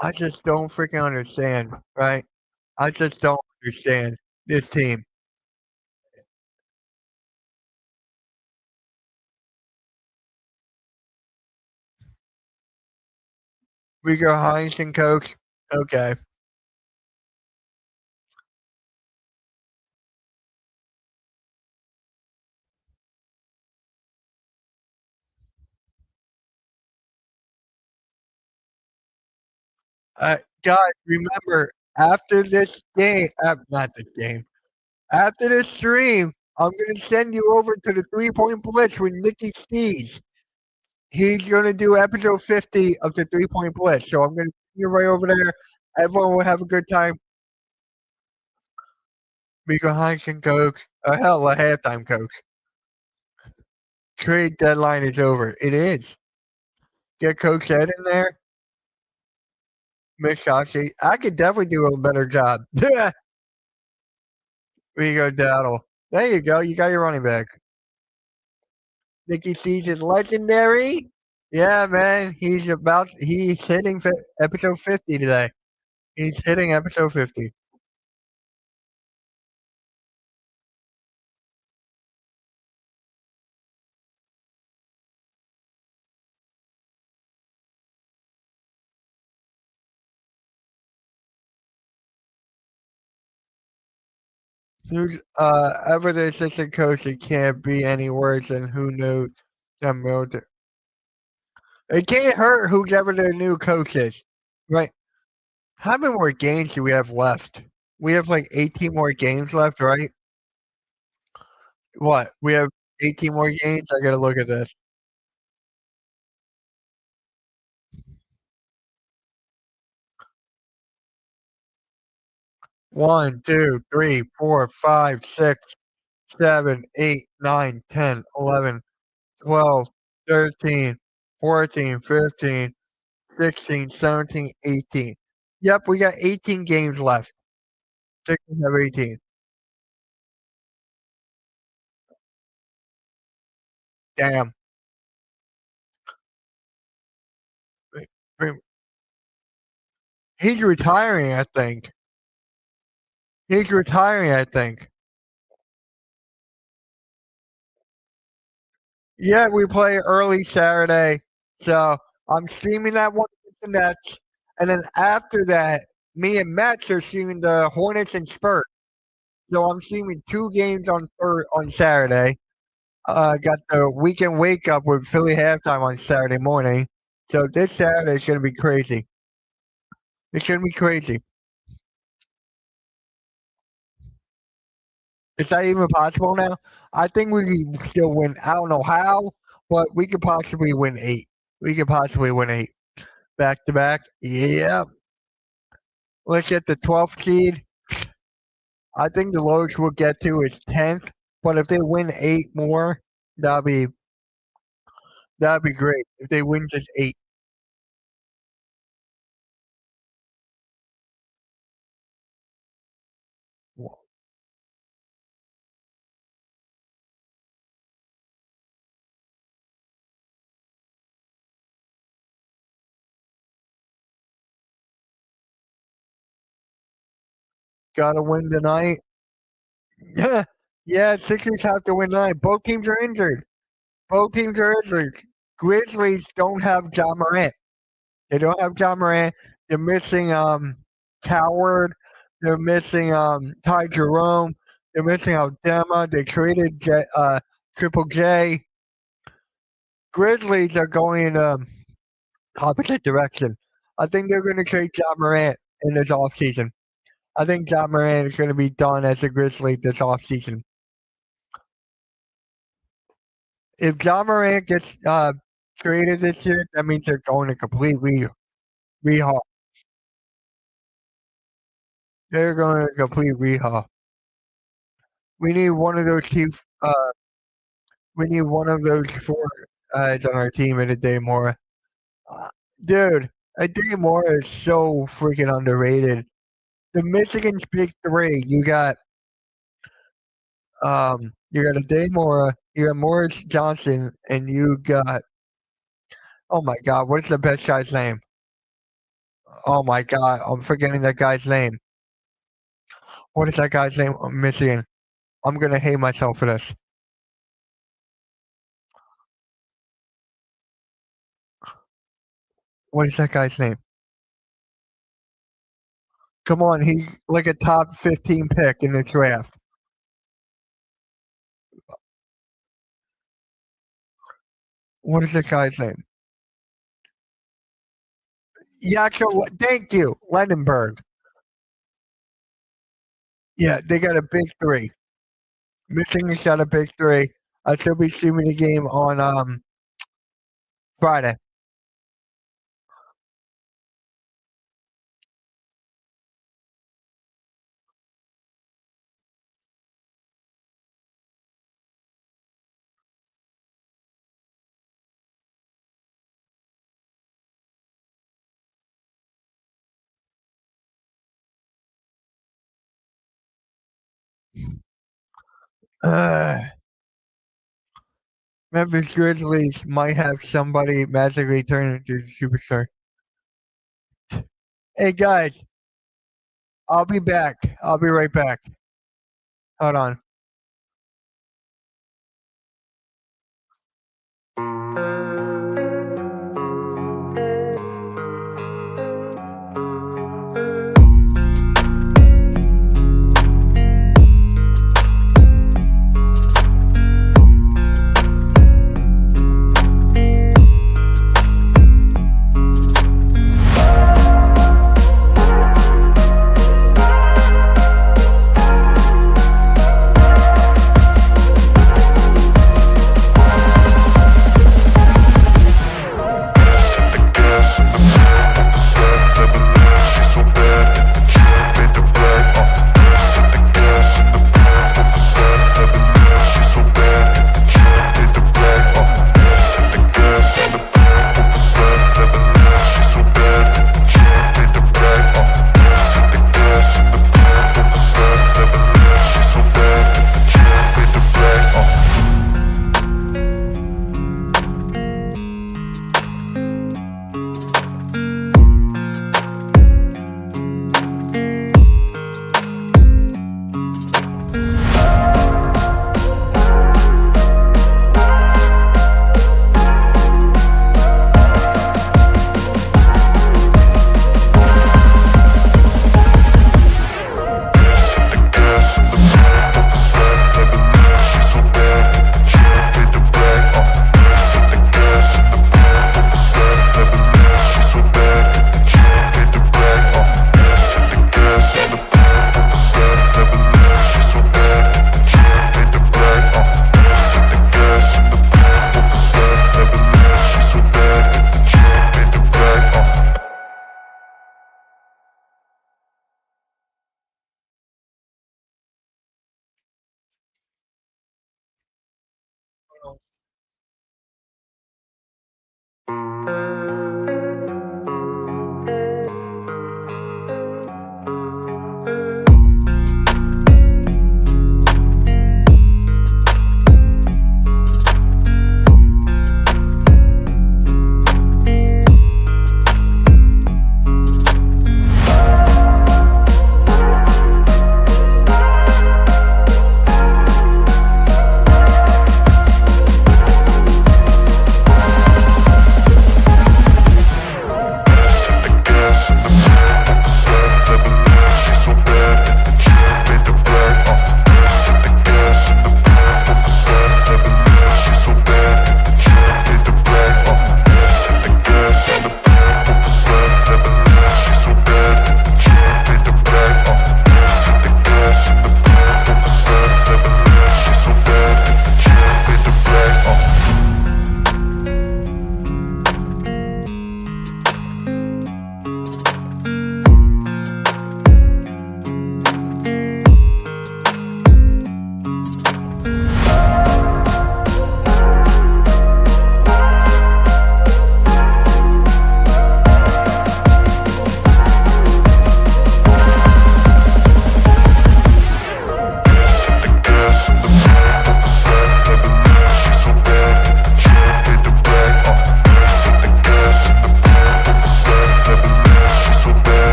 I just don't freaking understand, right? I just don't understand this team. We go Heineken coach. Okay. Guys, remember after this game, not this game, after this stream, I'm gonna send you over to the 3-point blitz with Nicky Stees. He's gonna do episode 50 of the 3-point blitz. So I'm gonna send you right over there. Everyone will have a good time. Miko Heineken coach. Hell, a halftime coach. Trade deadline is over. It is. Get Coach Ed in there. Miss Shashi. I could definitely do a better job. Yeah. We go Daddle. There you go. You got your running back. Nicky Stees is legendary. Yeah, man. He's hitting episode 50 today. He's hitting episode 50. Who's ever the assistant coach? It can't be any worse than who knows them. It can't hurt who's ever their new coach is, right? How many more games do we have left? We have like 18 more games left, right? What? We have 18 more games? I gotta look at this. 1, 2, 3, 4, 5, 6, 7, 8, 9, 10, 11, 12, 13, 14, 15, 16, 17, 18. Yep, we got 18 games left. 6 have 18. Damn. Wait, wait, he's retiring, I think. He's retiring, I think. Yeah, we play early Saturday. So I'm streaming that one with the Nets. And then after that, me and Mets are streaming the Hornets and Spurs. So I'm streaming 2 games on Saturday. Got the weekend wake up with Philly halftime on Saturday morning. So this Saturday is gonna be crazy. It's gonna be crazy. Is that even possible now? I think we can still win. I don't know how, but we could possibly win 8. We could possibly win 8 back to back. Yeah. Let's get the 12th seed. I think the lowest we'll get to is 10th. But if they win 8 more, that'd be that'd be great. If they win just 8. Gotta win tonight. Yeah, yeah. Sixers have to win tonight. Both teams are injured. Both teams are injured. Grizzlies don't have John Morant. They don't have John Morant. They're missing Coward. They're missing Ty Jerome. They're missing Aldema. They traded Triple J. Grizzlies are going in opposite direction. I think they're going to trade John Morant in this offseason. I think John Morant is going to be done as a Grizzly this offseason. If John Morant gets traded this year, that means they're going to completely rehaul. They're going to complete rehaul. We need one of those two. We need one of those 4 guys on our team in a day more. Dude, a day more is so freaking underrated. The Michigan's big 3. You got a day more. You got Morris Johnson, and you got. Oh my God, what's the best guy's name? Oh my God, I'm forgetting that guy's name. What is that guy's name? Michigan. I'm gonna hate myself for this. What is that guy's name? Come on, he's like a top 15 pick in the draft. What is that guy's name? Thank you, Lendenberg. Yeah, they got a big 3. Michigan's got a big 3. I should be streaming the game on Friday. Uh, Memphis Grizzlies might have somebody magically turn into a superstar. Hey guys, I'll be back. I'll be right back. Hold on.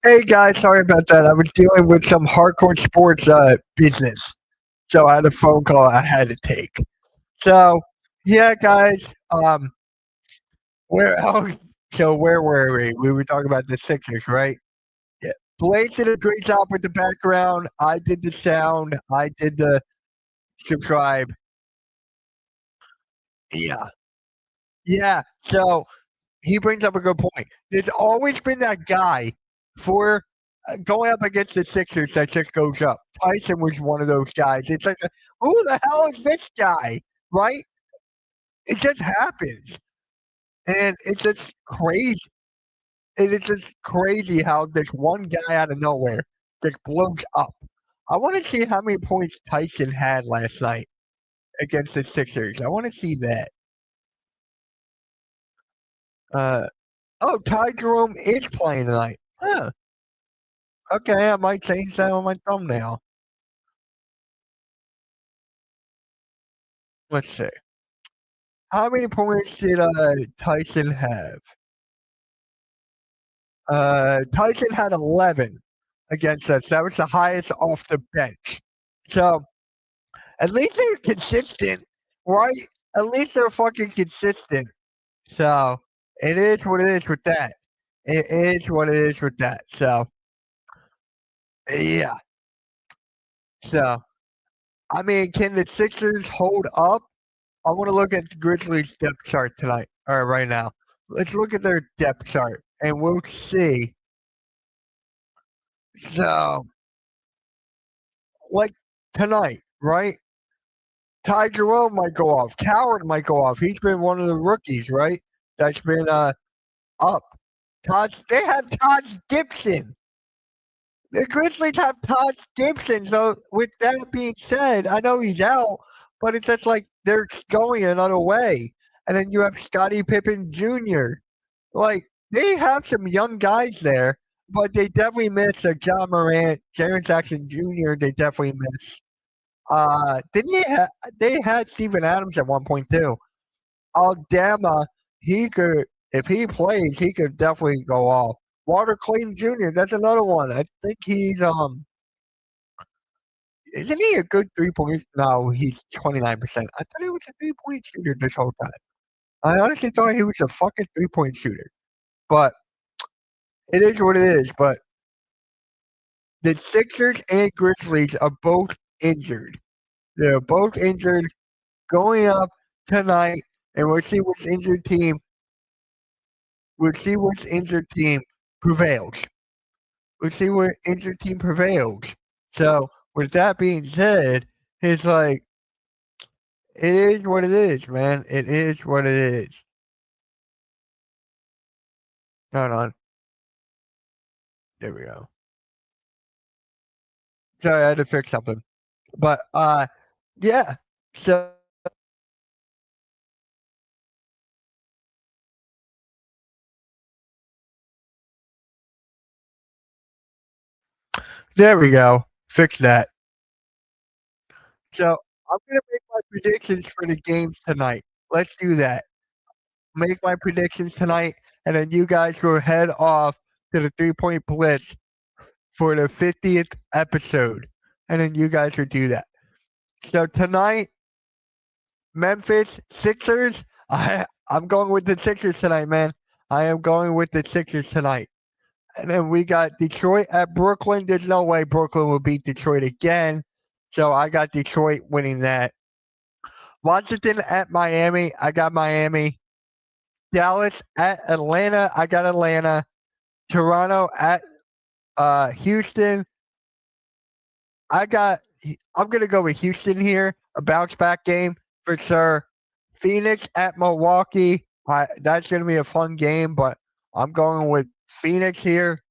Hey guys, sorry about that. I was dealing with some hardcore sports business, so I had a phone call I had to take. So yeah, guys, where oh, so where were we? We were talking about the Sixers, right? Yeah. Blaze did a great job with the background. I did the sound. I did the subscribe. Yeah, yeah. So he brings up a good point. There's always been that guy for going up against the Sixers that just goes up. Tyson was one of those guys. It's like, who the hell is this guy? Right? It just happens, and it's just crazy. It is just crazy how this one guy out of nowhere just blows up. I want to see how many points Tyson had last night against the Sixers. I want to see that. Uh, oh, Ty Jerome is playing tonight. Huh. Okay, I might change that on my thumbnail. Let's see. How many points did Tyson have? Tyson had 11 against us. That was the highest off the bench. So at least they're consistent, right? At least they're fucking consistent. So it is what it is with that. It is what it is with that. So yeah. So I mean, can the Sixers hold up? I want to look at the Grizzlies depth chart tonight or right now. Let's look at their depth chart and we'll see. So like tonight, right? Ty Jerome might go off. Coward might go off. He's been one of the rookies, right? That's been up. They have Todd Gibson. The Grizzlies have Todd Gibson. So with that being said, I know he's out, but it's just like they're going another way. And then you have Scottie Pippen Jr. Like they have some young guys there, but they definitely miss John Morant, Jaren Jackson Jr. They definitely miss. Didn't they had Steven Adams at one point too. Aldama, he could if he plays, he could definitely go off. Walter Clayton Jr. That's another one. I think he's isn't he a good 3 point? No, he's 29%. I thought he was a 3 point shooter this whole time. I honestly thought he was a fucking 3 point shooter. But it is what it is. But the Sixers and Grizzlies are both injured. They're both injured going up tonight, and we'll see which injured team prevails. We'll see what injured team prevails. So with that being said, it's like it is what it is, man. It is what it is. Hold on. There we go. Sorry, I had to fix something. But yeah. So there we go. Fix that. So I'm gonna make my predictions for the games tonight. Let's do that. Make my predictions tonight, and then you guys will head off to the 3 point blitz for the 50th episode, and then you guys will do that. So tonight, Memphis Sixers. I'm going with the Sixers tonight, man. I am going with the Sixers tonight. And then we got Detroit at Brooklyn. There's no way Brooklyn will beat Detroit again. So I got Detroit winning that. Washington at Miami. I got Miami. Dallas at Atlanta. I got Atlanta. Toronto at Houston. I got. I'm gonna go with Houston here. A bounce back game for sure. Phoenix at Milwaukee. That's gonna be a fun game, but I'm going with Phoenix here.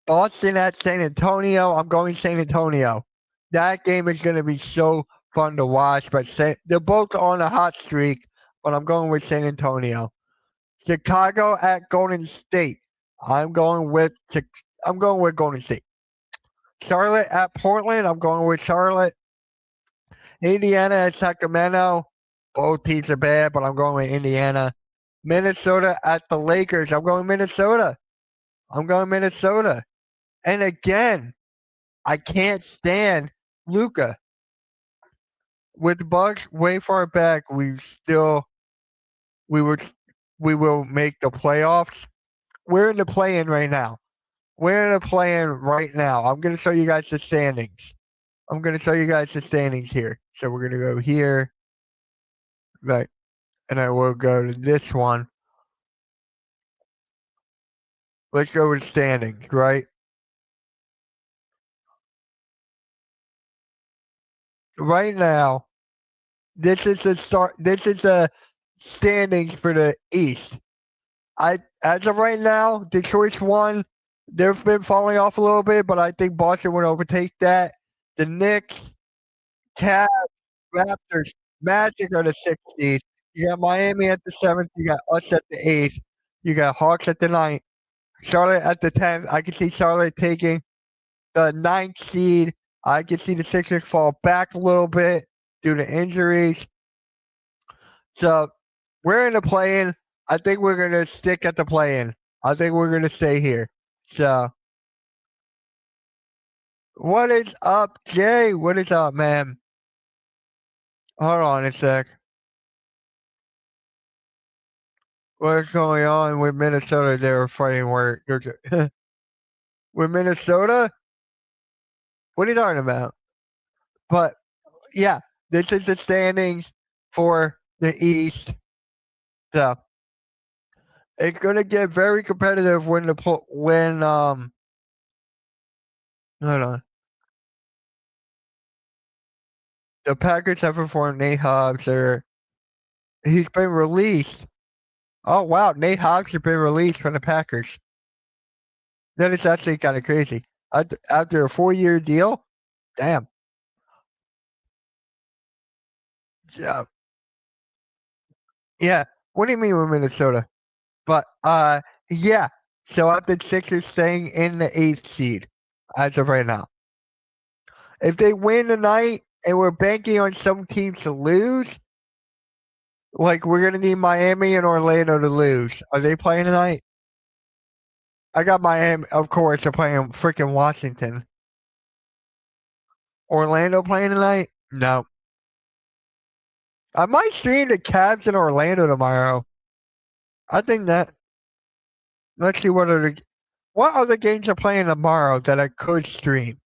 Boston at San Antonio. I'm going San Antonio. That game is gonna be so fun to watch. But they're both on a hot streak. But I'm going with San Antonio. Chicago at Golden State. I'm going with Golden State. Charlotte at Portland. I'm going with Charlotte. Indiana at Sacramento. Both teams are bad, but I'm going with Indiana. Minnesota at the Lakers. I'm going Minnesota. I'm going Minnesota. And again, I can't stand Luka. With the Bucks way far back, we would we will make the playoffs. We're in the play-in right now. We're in the play-in right now. I'm gonna show you guys the standings. I'm gonna show you guys the standings here. So we're gonna go here, right, and I will go to this one. Let's go with standings, right? Right now, this is the start. This is the standings for the East. As of right now, Detroit's won. They've been falling off a little bit, but I think Boston would overtake that. The Knicks, Cavs, Raptors, Magic are the sixth seed. You got Miami at the seventh. You got us at the eighth. You got Hawks at the ninth. Charlotte at the 10th. I can see Charlotte taking the ninth seed. I can see the Sixers fall back a little bit due to injuries. So we're in the play-in. I think we're gonna stick at the play-in. I think we're gonna stay here. So what is up, Jay? What is up, man? Hold on a sec. What's going on with Minnesota? They were fighting where with Minnesota? What are you talking about? But yeah, this is the standings for the East. So it's gonna get very competitive when hold on. The Packers have informed Nate Hobbs he's been released. Oh wow, Nate Hobbs has been released from the Packers. That is actually kind of crazy. After a 4-year deal, damn. Yeah, yeah. What do you mean with Minnesota? But yeah. So I have the Sixers staying in the eighth seed as of right now. If they win tonight and we're banking on some teams to lose, like we're gonna need Miami and Orlando to lose. Are they playing tonight? I got Miami, of course. They're playing freaking Washington. Orlando playing tonight? No. I might stream the Cavs in Orlando tomorrow. I think that. Let's see what other games are playing tomorrow that I could stream.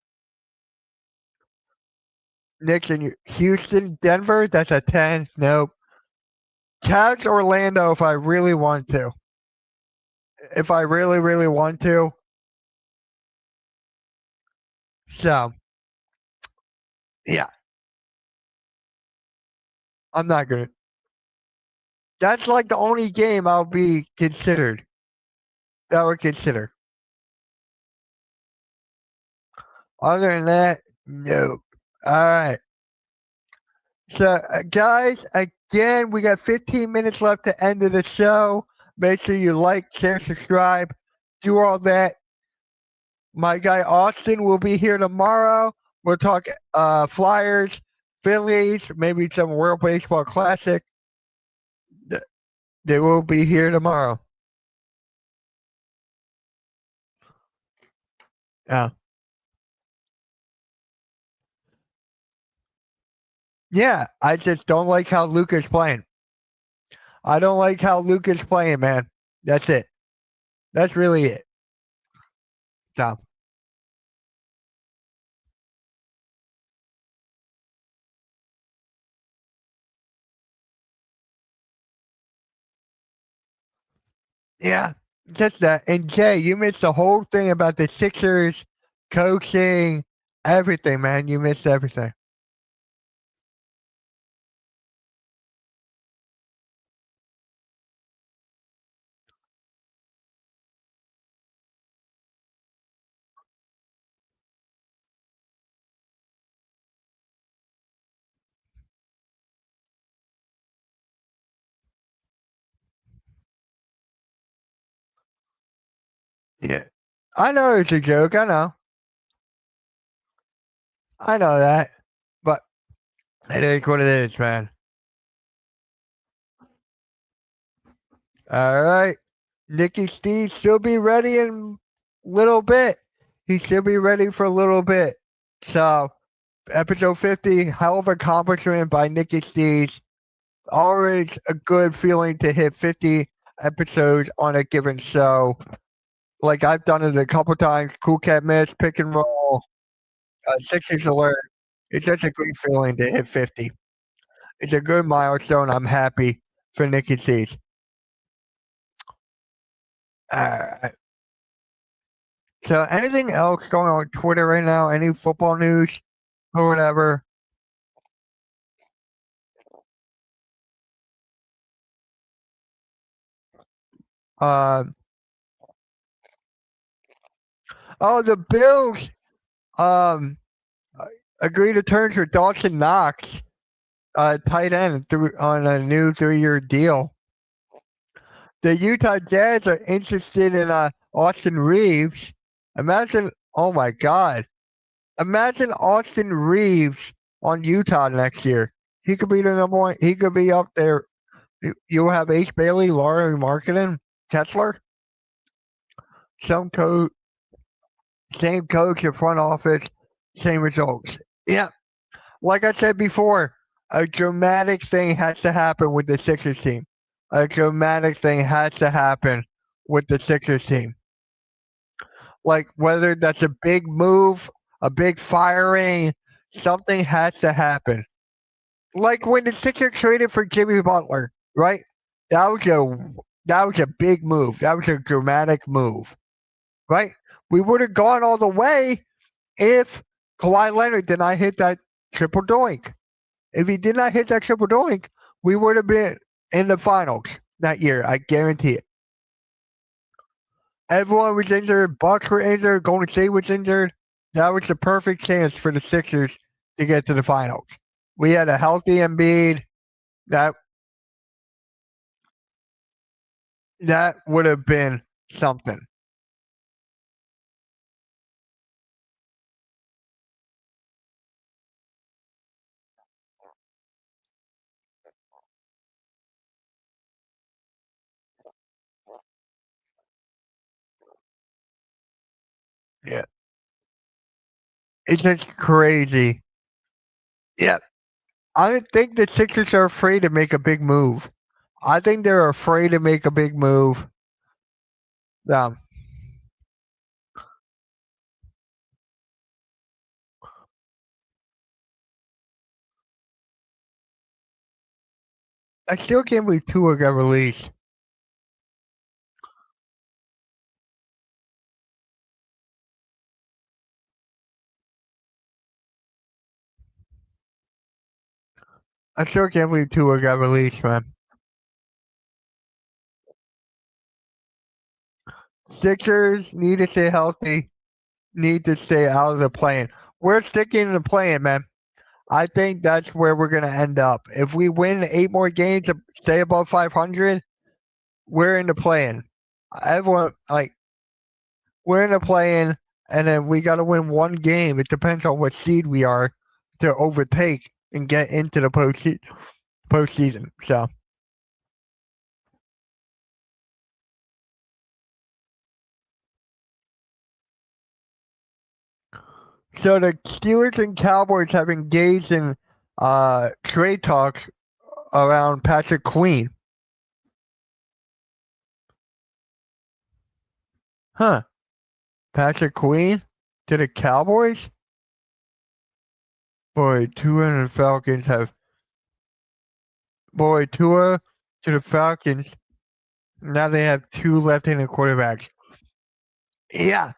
Knicks and Houston, Denver. That's a 10. Nope. Cavs, Orlando. If I really want to. If I really, really want to. So, yeah, I'm not gonna. That's like the only game I'll be considered. That would consider. Other than that, nope. All right. So, guys, again, we got 15 minutes left to end of the show. Make sure you like, share, subscribe, do all that. My guy Austin will be here tomorrow. We'll talk Flyers, Phillies, maybe some World Baseball Classic. They will be here tomorrow. Yeah. Yeah, I just don't like how Luka's playing. I don't like how Luka's playing, man. That's it. That's really it. So, yeah, just that. And Jay, you missed the whole thing about the Sixers coaching, everything, man. You missed everything. Yeah. I know it's a joke. I know. I know that. But it is what it is, man. All right. Nikki Steve, she'll be ready in little bit. He should be ready for a little bit. So, episode 50, hell of accomplishment by Nikki Stees. Always a good feeling to hit 50 episodes on a given show. Like I've done it a couple times. Cool Cat Mitch, Pick and Roll, Sixers Alert. It's just a great feeling to hit 50. It's a good milestone. I'm happy for Nikki Stees. So, anything else going on Twitter right now? Any football news or whatever? Uh, the Bills um, agreed to terms with Dawson Knox, tight end, on a new 3-year deal. The Utah Jazz are interested in Austin Reeves. Imagine, oh my God, imagine Austin Reeves on Utah next year. He could be the number one. He could be up there. You'll have Ace Bailey, Lauri Markkanen, Kessler. Some coach, same coach in front office, same results. Yeah, like I said before, a dramatic thing has to happen with the Sixers team. A dramatic thing has to happen with the Sixers team. Like whether that's a big move, a big firing, something has to happen. Like when the Sixers traded for Jimmy Butler, right? That was a that was a big move. That was a dramatic move, right? We would have gone all the way if Kawhi Leonard did not hit that triple doink. If he did not hit that triple doink, we would have been in the finals that year. I guarantee it. Everyone was injured. Bucks were injured. Golden State was injured. That was the perfect chance for the Sixers to get to the finals. We had a healthy Embiid. That that would have been something. Yeah, it's just crazy. Yeah, I think the Sixers are afraid to make a big move. I think they're afraid to make a big move. Um, I still can't believe Tua got released. I still can't believe Tua got released, man. Sixers need to stay healthy, need to stay out of the play-in. We're sticking in the play-in, man. I think that's where we're gonna end up. If we win 8 more games to stay above 500, we're in the play-in. Everyone we're in the play-in, and then we got to win one game. It depends on what seed we are to overtake and get into the postseason. So the Steelers and Cowboys have engaged in trade talks around Patrick Queen. Huh? Patrick Queen to the Cowboys? Boy, Tua and the Falcons have. Boy, Tua to the Falcons. Now they have two left-handed quarterbacks. Yeah,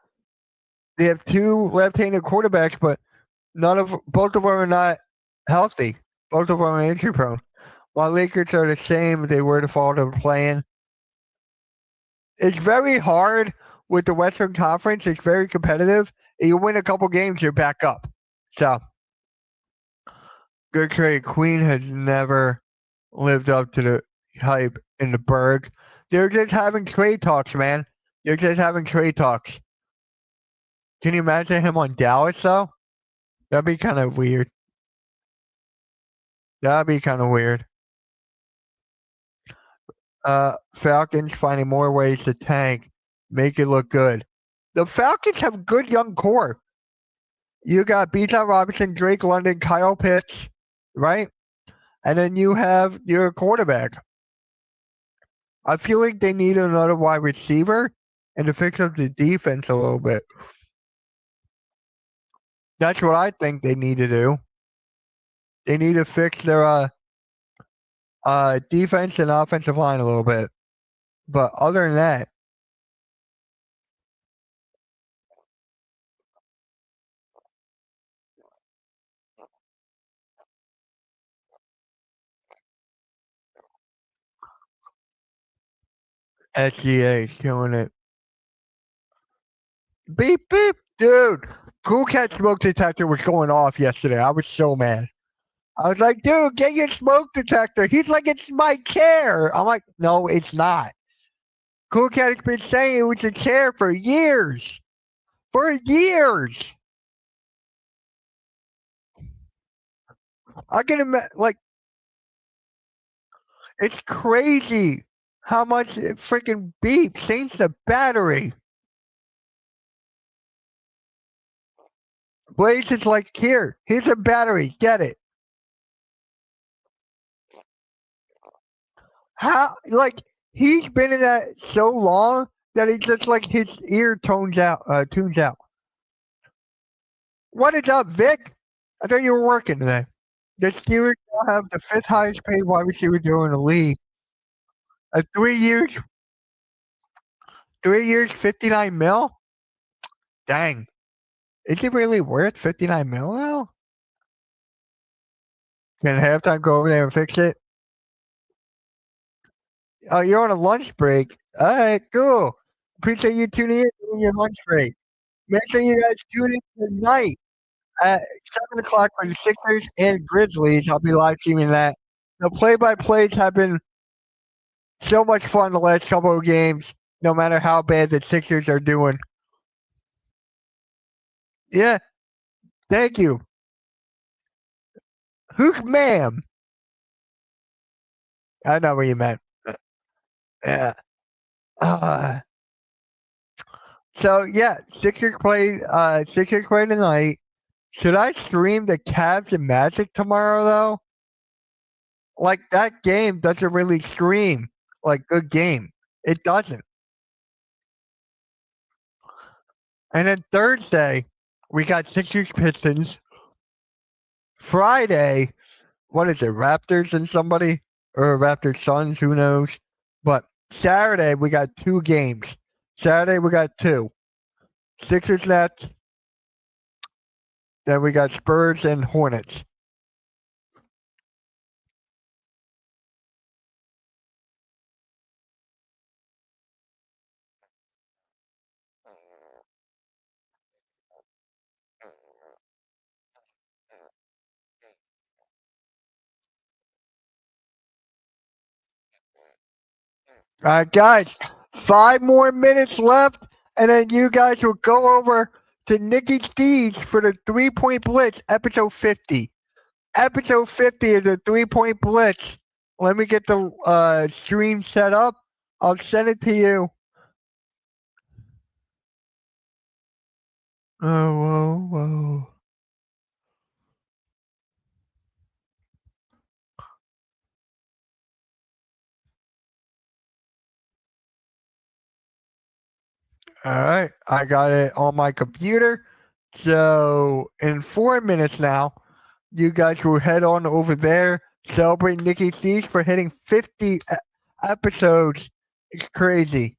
they have two left-handed quarterbacks, but both of them are not healthy. Both of them are injury prone. While Lakers are the same, they were the fall to playing. It's very hard with the Western Conference. It's very competitive. You win a couple games, you're back up. So, good trade. Queen has never lived up to the hype in the Berg. They're just having trade talks, man. They're just having trade talks. Can you imagine him on Dallas, though? That'd be kind of weird. That'd be kind of weird. Falcons finding more ways to tank, make it look good. The Falcons have good young core. You got Bijan Robinson, Drake London, Kyle Pitts, right? And then you have your quarterback. I feel like they need another wide receiver and to fix up the defense a little bit. That's what I think they need to do. They need to fix their defense and offensive line a little bit. But other than that, SGA is killing it. Beep beep, dude. Cool Cat smoke detector was going off yesterday. I was so mad. I was like, dude, get your smoke detector. He's like, it's my chair. I'm like, no, it's not. Cool Cat has been saying it was a chair for years. For years. I can imagine, like, it's crazy how much it freaking beeps. Change the battery. Blaze is like, here's a battery. Get it. How, like, he's been in that so long that it's just like his ear tunes out. What is up, Vic? I thought you were working today. The Steelers now have the fifth highest paid wide receiver duo in the league. 3 years, 3 years, 59 mil. Dang, is it really worth 59 mil now? Can halftime go over there and fix it? Oh, you're on a lunch break. All right, cool. Appreciate you tuning in during your lunch break. Make sure you guys tune in tonight at 7 o'clock for the Sixers and Grizzlies. I'll be live streaming that. The play-by-plays have been so much fun the last couple of games, no matter how bad the Sixers are doing. Yeah, thank you. Who's ma'am? I know what you meant. Yeah. Uh, so yeah, Sixers play tonight. Should I stream the Cavs and Magic tomorrow though? Like that game doesn't really stream like good game. It doesn't. And then Thursday, we got Sixers Pistons. Friday, what is it, Raptors and somebody? Or Raptors Suns, who knows? But Saturday, we got two games. Saturday, we got two. Sixers Nets. Then we got Spurs and Hornets. All right, guys, 5 more minutes left, and then you guys will go over to Nikki Steeds for the 3-point blitz, episode 50. Episode 50 of the 3-point blitz. Let me get the stream set up. I'll send it to you. Oh, whoa, whoa. All right, I got it on my computer. So in 4 minutes now, you guys will head on over there, celebrate Nikki Steeds for hitting 50 episodes. It's crazy.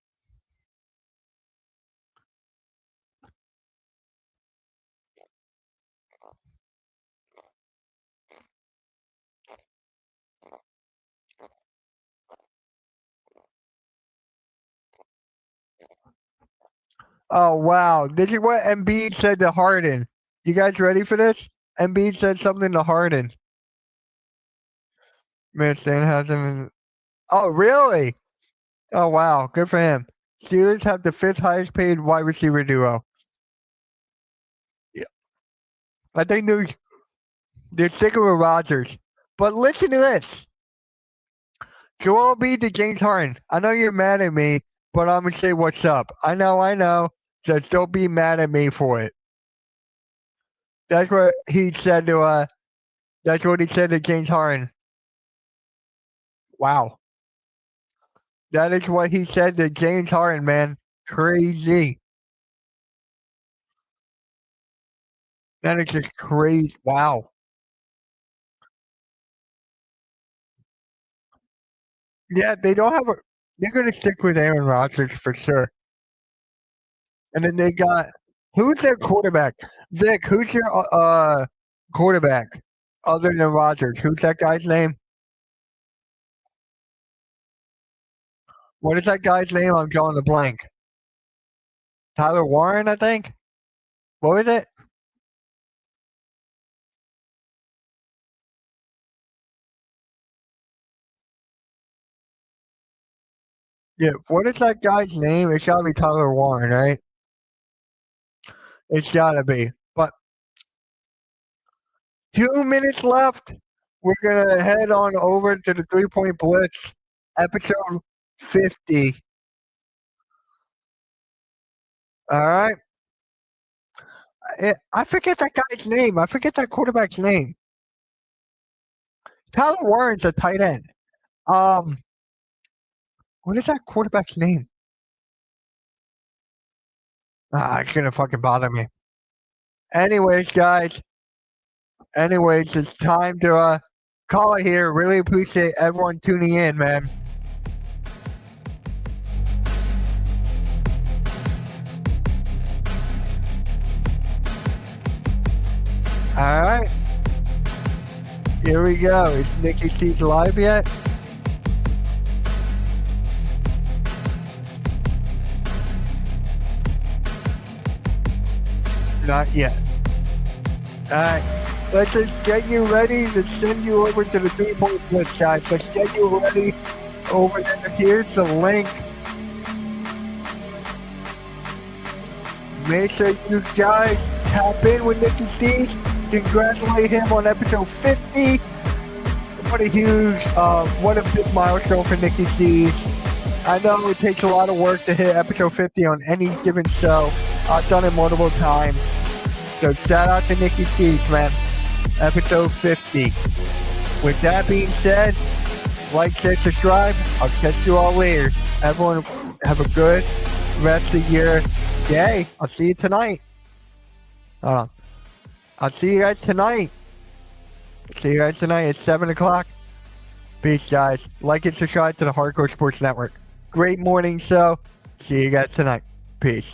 Oh wow, this is what Embiid said to Harden. You guys ready for this? Embiid said something to Harden. Man, Stan has him. Oh really? Oh wow, good for him. Steelers have the fifth highest paid wide receiver duo. Yeah, I think they're sticking with Rodgers. But listen to this. Joel Embiid to James Harden. I know you're mad at me, but I'm gonna say what's up. I know. Just don't be mad at me for it. That's what he said to James Harden. Wow. That is what he said to James Harden, man. Crazy. That is just crazy. Wow. Yeah, they don't have a. They're gonna stick with Aaron Rodgers for sure. And then they got who's their quarterback? Vic, who's your quarterback other than Rodgers? Who's that guy's name? What is that guy's name? I'm drawing a blank. Tyler Warren, I think. What was it? Yeah, what is that guy's name? It's gotta be Tyler Warren, right? It's gotta be. But 2 minutes left. We're gonna head on over to the 3-point blitz, episode 50. All right. I forget that guy's name. I forget that quarterback's name. Tyler Warren's a tight end. What is that quarterback's name? It's gonna fucking bother me. Anyways, guys. It's time to call it here. Really appreciate everyone tuning in, man. All right. Here we go. Is Nikki C's live yet? Not yet. Alright. Let's just get you ready to send you over to the 3-point blitz, guys. Let's get you ready over there. Here's the link. Make sure you guys tap in with Nicky C's. Congratulate him on episode 50. What a big milestone for Nicky C's. I know it takes a lot of work to hit episode 50 on any given show. I've done it multiple times. So shout out to Nicky C's, man. Episode 50. With that being said, like, share, subscribe. I'll catch you all later. Everyone have a good rest of your day. I'll see you tonight. I'll see you guys tonight. It's 7 o'clock. Peace, guys. Like and subscribe to the Hardcore Sports Network. Great morning show. See you guys tonight. Peace.